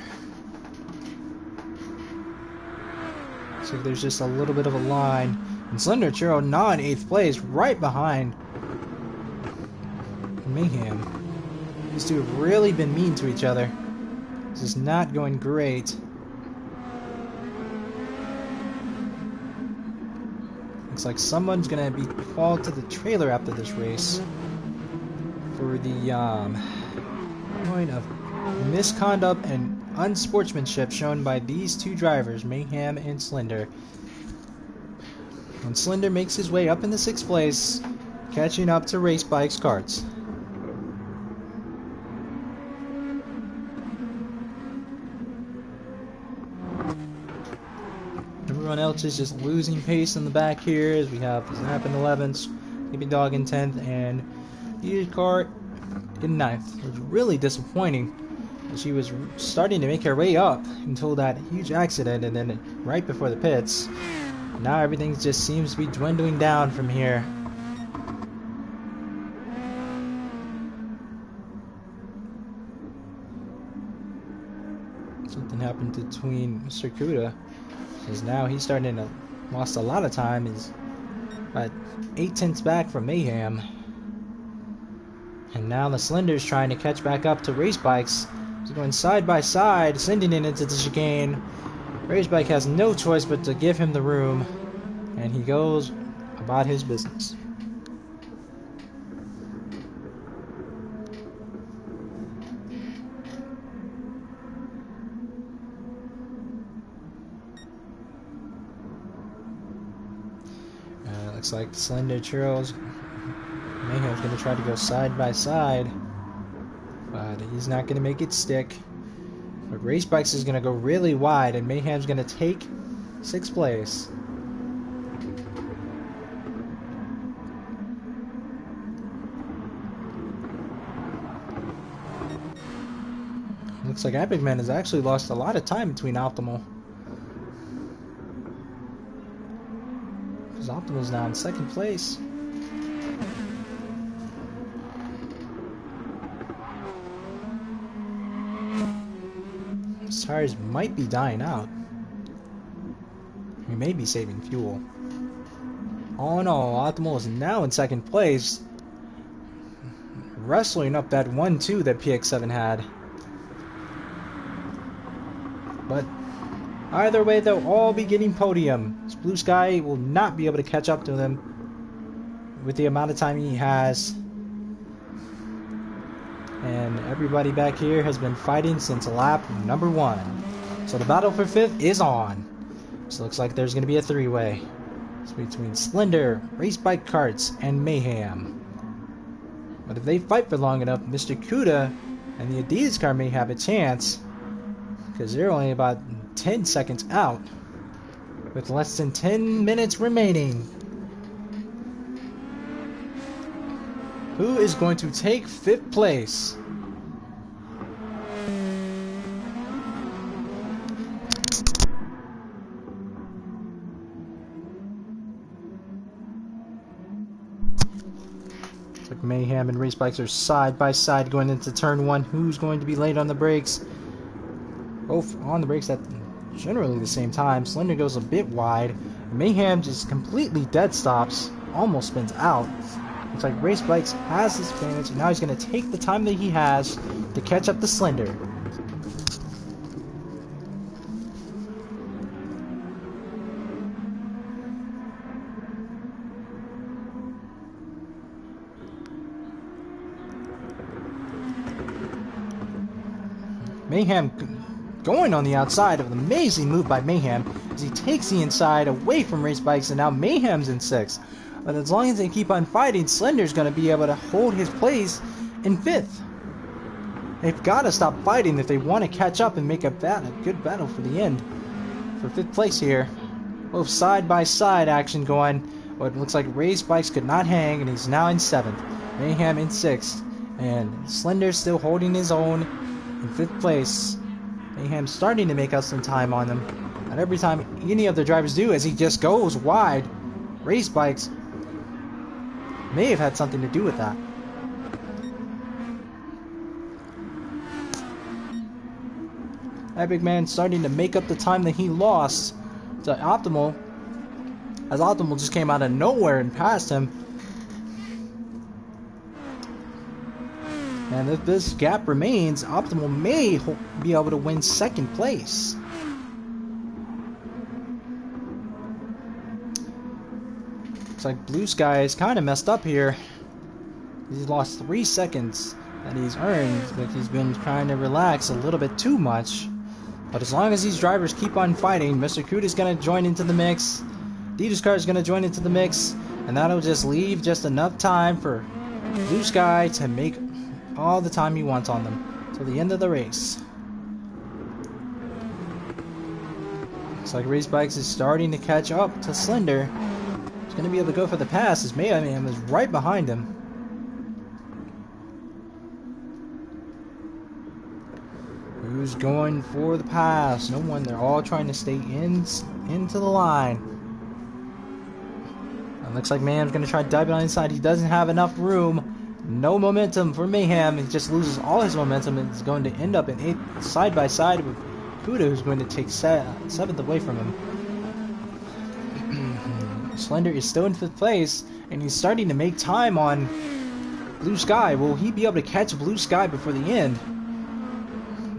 So there's just a little bit of a line. And Slender Churro now in 8th place, right behind Mayhem. These two have really been mean to each other. This is not going great. Looks like someone's gonna be called to the trailer after this race for the point of misconduct and unsportsmanship shown by these two drivers, Mayhem and Slender. When Slender makes his way up into 6th place, catching up to Race Bikes Carts. Everyone else is just losing pace in the back here as we have Snap in 11th, Sleepy Dog in 10th, and Heated Cart in 9th. It was really disappointing. She was starting to make her way up until that huge accident, and then right before the pits. Now everything just seems to be dwindling down from here. Something happened between Mr. Kuda, because now he's starting to lost a lot of time. He's about 8/10 back from Mayhem. And now the Slender's trying to catch back up to Race Bikes. He's going side by side, sending it into the chicane. Race Bike has no choice but to give him the room, and he goes about his business. Looks like Slender Churros Mayhem's gonna try to go side by side, but he's not gonna make it stick. But Race Bikes is gonna go really wide, and Mayhem's gonna take 6th place. Looks like Epic Man has actually lost a lot of time between Optimal. Because Optimal's now in 2nd place. His tires might be dying out. He may be saving fuel. Oh no, Optimal is now in 2nd place. Wrestling up that 1-2 that PX7 had. But either way, they'll all be getting podium. This Blue Sky will not be able to catch up to them with the amount of time he has. And everybody back here has been fighting since lap number 1. So the battle for 5th is on. So it looks like there's going to be a 3-way. It's between Slender, Race Bike Carts, and Mayhem. But if they fight for long enough, Mr. Kuda and the Adidas car may have a chance. Because they're only about 10 seconds out, with less than 10 minutes remaining. Who is going to take 5th place? Looks like Mayhem and Race Bikes are side by side going into turn 1. Who's going to be late on the brakes? Both on the brakes at generally the same time. Slender goes a bit wide. Mayhem just completely dead stops, almost spins out. Looks like Race Bikes has this advantage, and now he's going to take the time that he has to catch up to Slender. Mayhem going on the outside of an amazing move by Mayhem as he takes the inside away from Race Bikes, and now Mayhem's in 6th. But as long as they keep on fighting, Slender's going to be able to hold his place in 5th. They've got to stop fighting if they want to catch up and make a good battle for the end. For 5th place here. Both side by side action going, but it looks like Race Bikes could not hang, and he's now in 7th. Mayhem in 6th. And Slender's still holding his own in 5th place. Mayhem starting to make up some time on them. Not every time any of the drivers do, as he just goes wide. Race Bikes may have had something to do with that. Epic Man starting to make up the time that he lost to Optimal, as Optimal just came out of nowhere and passed him. And if this gap remains, Optimal may be able to win 2nd place. Looks like Blue Sky is kind of messed up here. He's lost 3 seconds that he's earned, but he's been trying to relax a little bit too much. But as long as these drivers keep on fighting, Mr. Kuda is going to join into the mix. Adidas car is going to join into the mix, and that'll just leave just enough time for Blue Sky to make all the time he wants on them till the end of the race. Looks like Race Bikes is starting to catch up to Slender. He's going to be able to go for the pass as Mayhem is right behind him. Who's going for the pass? No one. They're all trying to stay into the line. It looks like Mayhem's going to try to dive on inside. He doesn't have enough room. No momentum for Mayhem. He just loses all his momentum and is going to end up in 8th side by side with Kuda, who's going to take 7th away from him. Slender is still in 5th place, and he's starting to make time on Blue Sky. Will he be able to catch Blue Sky before the end?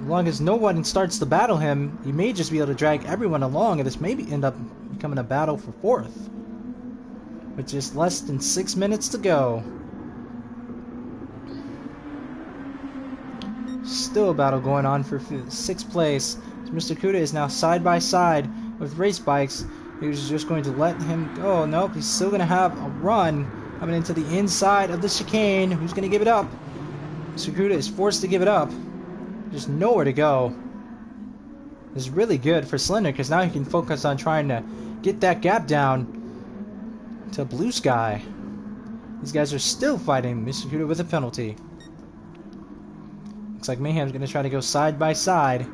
As long as no one starts to battle him, he may just be able to drag everyone along, and this may end up becoming a battle for 4th. With just less than 6 minutes to go. Still a battle going on for 6th place. Mr. Kuda is now side by side with Race Bikes. He was just going to let him go. Nope, he's still going to have a run coming into the inside of the chicane. Who's going to give it up? Sakuda is forced to give it up. There's nowhere to go. This is really good for Slender because now he can focus on trying to get that gap down to Blue Sky. These guys are still fighting Mr. Sakuda with a penalty. Looks like Mayhem's going to try to go side by side.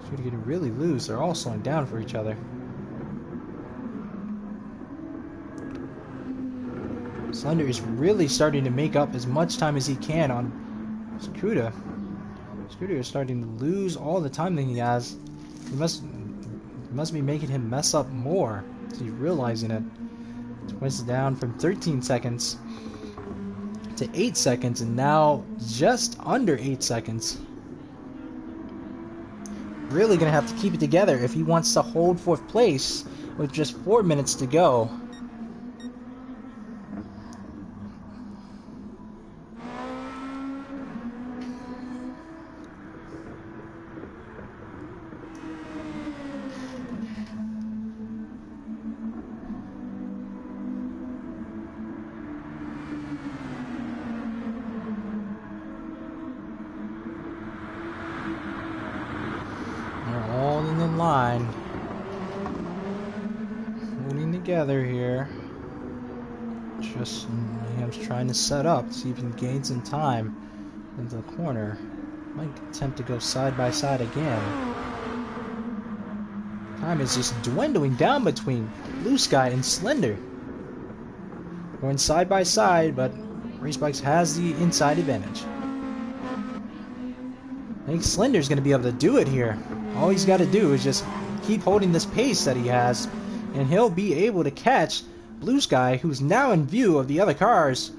Should get really loose. They're all slowing down for each other. Slender is really starting to make up as much time as he can on Sakuda. Sakuda is starting to lose all the time that he has. He must be making him mess up more. So he's realizing it. It's down from 13 seconds to 8 seconds, and now just under 8 seconds. Really gonna have to keep it together if he wants to hold 4th place with just 4 minutes to go. Line holding together here. Just Mayhem's trying to set up, see if he can gain some time into the corner. Might attempt to go side by side again. Time is just dwindling down between Blue Sky and Slender. Going side by side, but Race Bikes has the inside advantage. I think Slender's going to be able to do it here. All he's got to do is just keep holding this pace that he has, and he'll be able to catch Blue Sky, who's now in view of the other cars.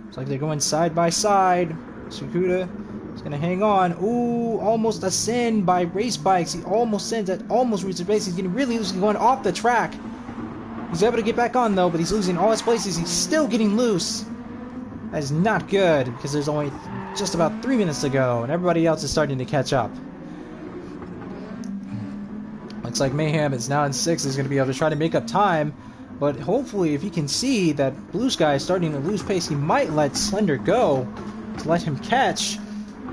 It's like they're going side by side. Sakuda is going to hang on. Ooh, almost a sin by Race Bikes. He almost sends it, almost reaches the base. He's getting really loose, going off the track. He's able to get back on though, but he's losing all his places. He's still getting loose. That is not good, because there's only just about 3 minutes to go, and everybody else is starting to catch up. Looks like Mayhem is now in 6th, is going to be able to try to make up time, but hopefully if he can see that Blue Sky is starting to lose pace, he might let Slender go to let him catch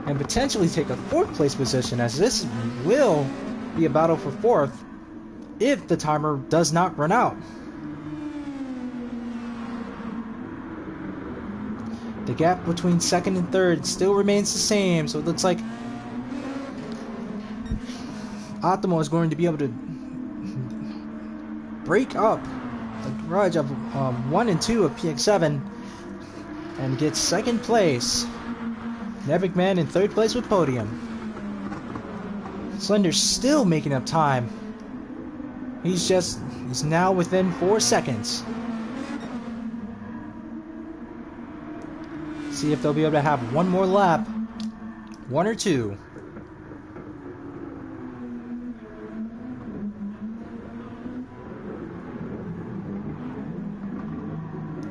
and potentially take a 4th place position, as this will be a battle for 4th if the timer does not run out. The gap between 2nd and 3rd still remains the same, so it looks like Optimo is going to be able to break up the garage of 1 and 2 of PX7 and get 2nd place. Epic Man in 3rd place with podium. Slender's still making up time. He's now within 4 seconds. See if they'll be able to have one more lap. 1 or 2.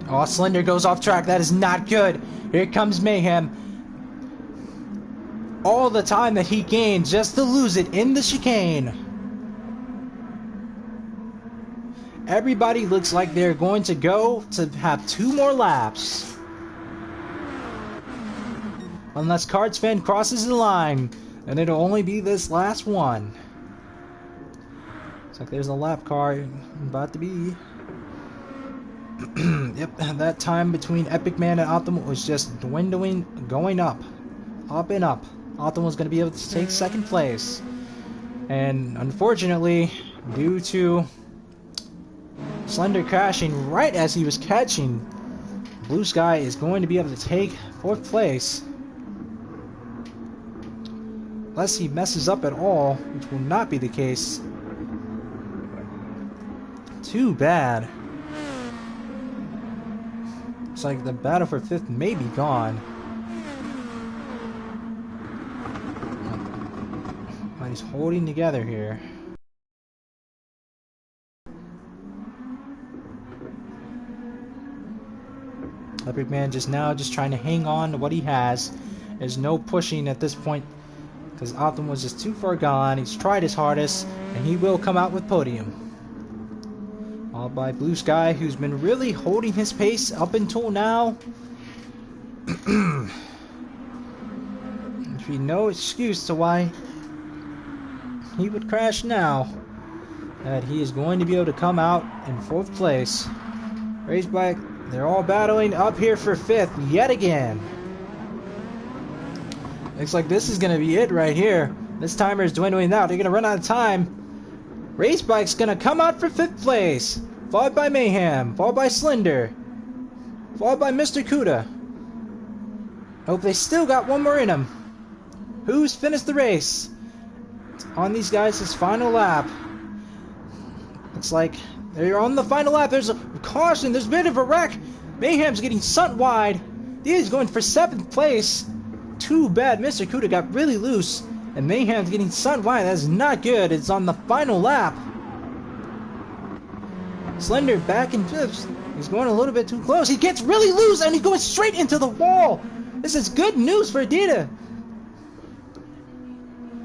Oh, Slender goes off track. That is not good. Here comes Mayhem. All the time that he gained just to lose it in the chicane. Everybody looks like they're going to go to have 2 more laps. Unless Cardsfan crosses the line, and it'll only be this last one. Looks like there's a lap car about to be. Yep, that time between Epic Man and Optimal was just dwindling, going up and up. Optimal is going to be able to take 2nd place. And unfortunately, due to Slender crashing right as he was catching, Blue Sky is going to be able to take 4th place. Unless he messes up at all, which will not be the case. Too bad. Looks like the battle for 5th may be gone. But he's holding together here. Epic Man just trying to hang on to what he has. There's no pushing at this point because Optimus was just too far gone. He's tried his hardest, and he will come out with podium. All by Blue Sky, who's been really holding his pace up until now. There'd be no excuse to why he would crash now. That he is going to be able to come out in 4th place. Raceback, they're all battling up here for 5th yet again. Looks like this is going to be it right here. This timer is dwindling out. They're going to run out of time. Racebike's going to come out for 5th place. Followed by Mayhem. Followed by Slender. Followed by Mr. Kuda. Hope they still got one more in them. Who's finished the race? It's on these guys' final lap. Looks like they're on the final lap. There's a caution. There's a bit of a wreck. Mayhem's getting sent wide. He's going for 7th place. Too bad Mr. Kuda got really loose. And Mayhem's getting sent wide. That's not good. It's on the final lap. Slender back in 5th. He's going a little bit too close. He gets really loose and he goes straight into the wall. This is good news for Adidas.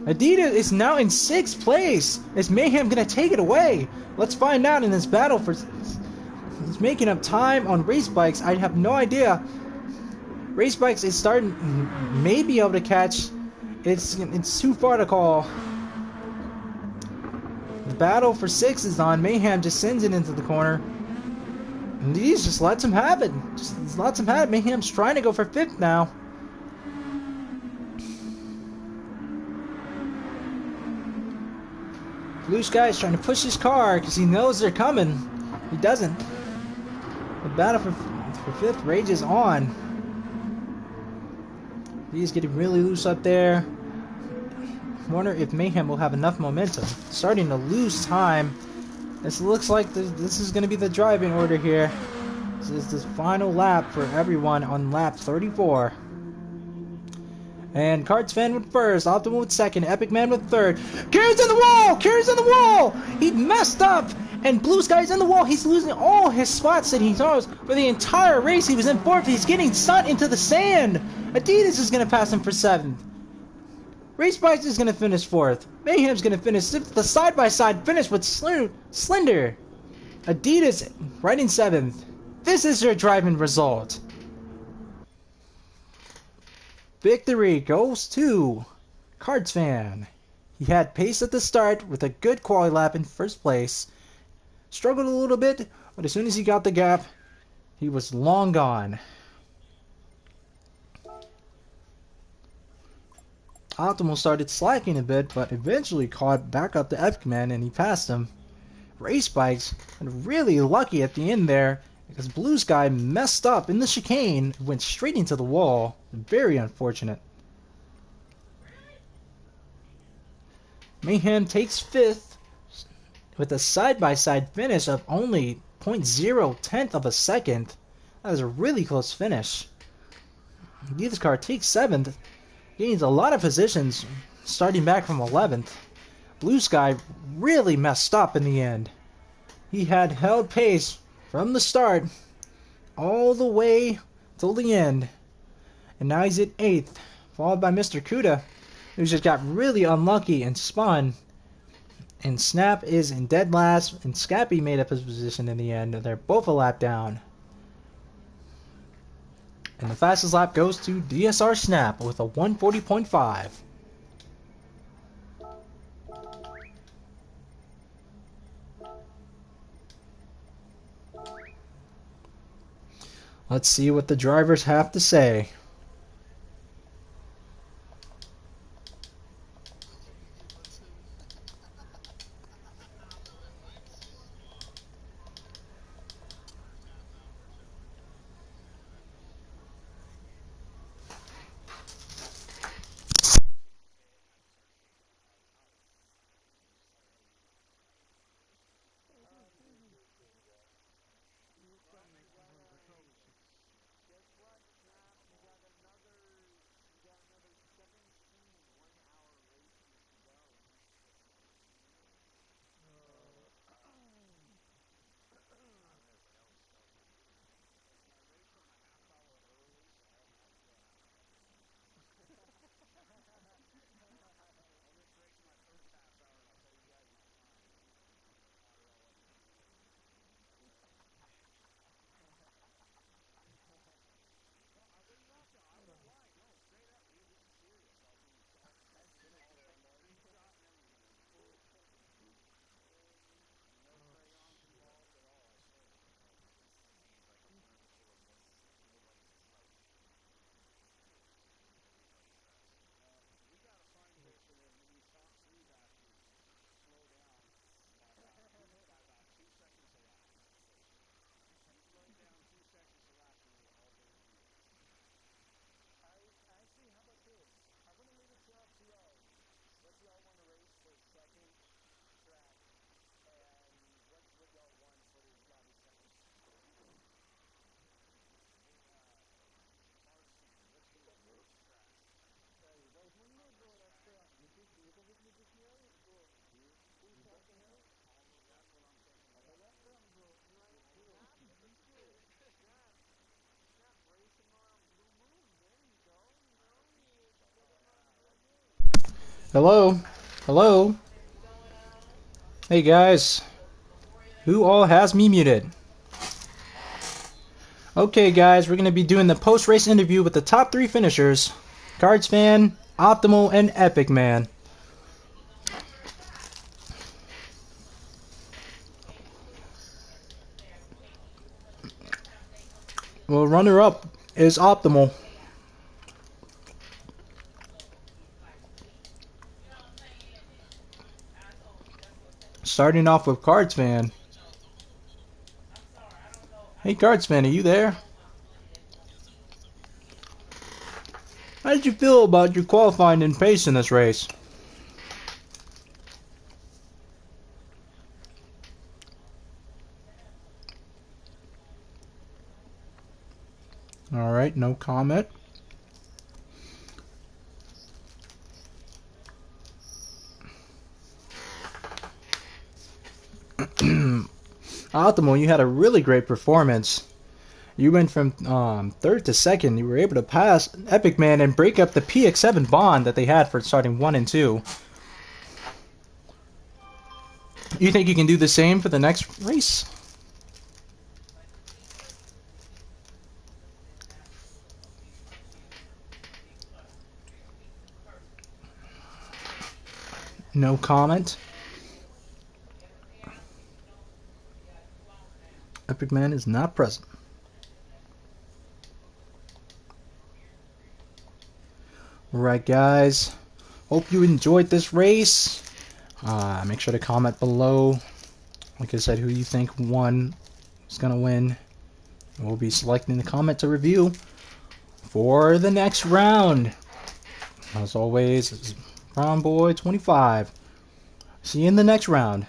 Adidas is now in 6th place. Is Mayhem going to take it away? Let's find out in this battle for... He's making up time on race bikes. I have no idea. Race bikes is starting... May be able to catch. It's too far to call. The battle for 6 is on. Mayhem just sends it into the corner. And he just lets him have it. Just lets him have it. Mayhem's trying to go for 5th now. Blue Sky's trying to push his car because he knows they're coming. He doesn't. The battle for 5th rages on. He's getting really loose up there. Wonder if Mayhem will have enough momentum. Starting to lose time. This looks like this is going to be the driving order here. This is the final lap for everyone on lap 34. And Cards Fan with 1st, Optimal with 2nd, Epic Man with 3rd. Carries in the wall! Carries in the wall! He messed up! And Blue Sky's in the wall. He's losing all his spots that he knows for the entire race. He was in 4th. He's getting sent into the sand. Adidas is going to pass him for 7th. Race Bikes is going to finish 4th. Mayhem's going to finish 6th. The side-by-side finish with Slender. Adidas right in 7th. This is your driving result. Victory goes to Cards Fan. He had pace at the start with a good quali lap in 1st place. Struggled a little bit, but as soon as he got the gap, he was long gone. Optimal started slacking a bit, but eventually caught back up to Epic Man and he passed him. Race Bikes got really lucky at the end there because Blue Sky messed up in the chicane, went straight into the wall. Very unfortunate. Mayhem takes 5th with a side-by-side finish of only 0.010 of a second. That was a really close finish. This car takes 7th. Gains a lot of positions, starting back from 11th. Blue Sky really messed up in the end. He had held pace from the start all the way till the end. And now he's at 8th, followed by Mr. Kuda, who just got really unlucky and spun. And Snap is in dead last, and Scappy made up his position in the end. They're both a lap down. And the fastest lap goes to DSR Snap with a 140.5. Let's see what the drivers have to say. Hello? Hello? Hey guys. Who all has me muted? Okay guys, we're going to be doing the post-race interview with the top 3 finishers. Cards Fan, Optimal, and Epic Man. Well, runner-up is Optimal. Starting off with Cards Fan. Hey Cards Fan, are you there? How did you feel about your qualifying and pace in this race? Alright, no comment. Optimal, you had a really great performance. You went from 3rd to 2nd. You were able to pass Epic Man and break up the PX7 bond that they had for starting 1 and 2. You think you can do the same for the next race? No comment. Epic Man is not present. Alright guys, hope you enjoyed this race. Make sure to comment below, like I said, who you think won is going to win. We'll be selecting the comment to review for the next round. As always, this is Brown Boy 25. See you in the next round.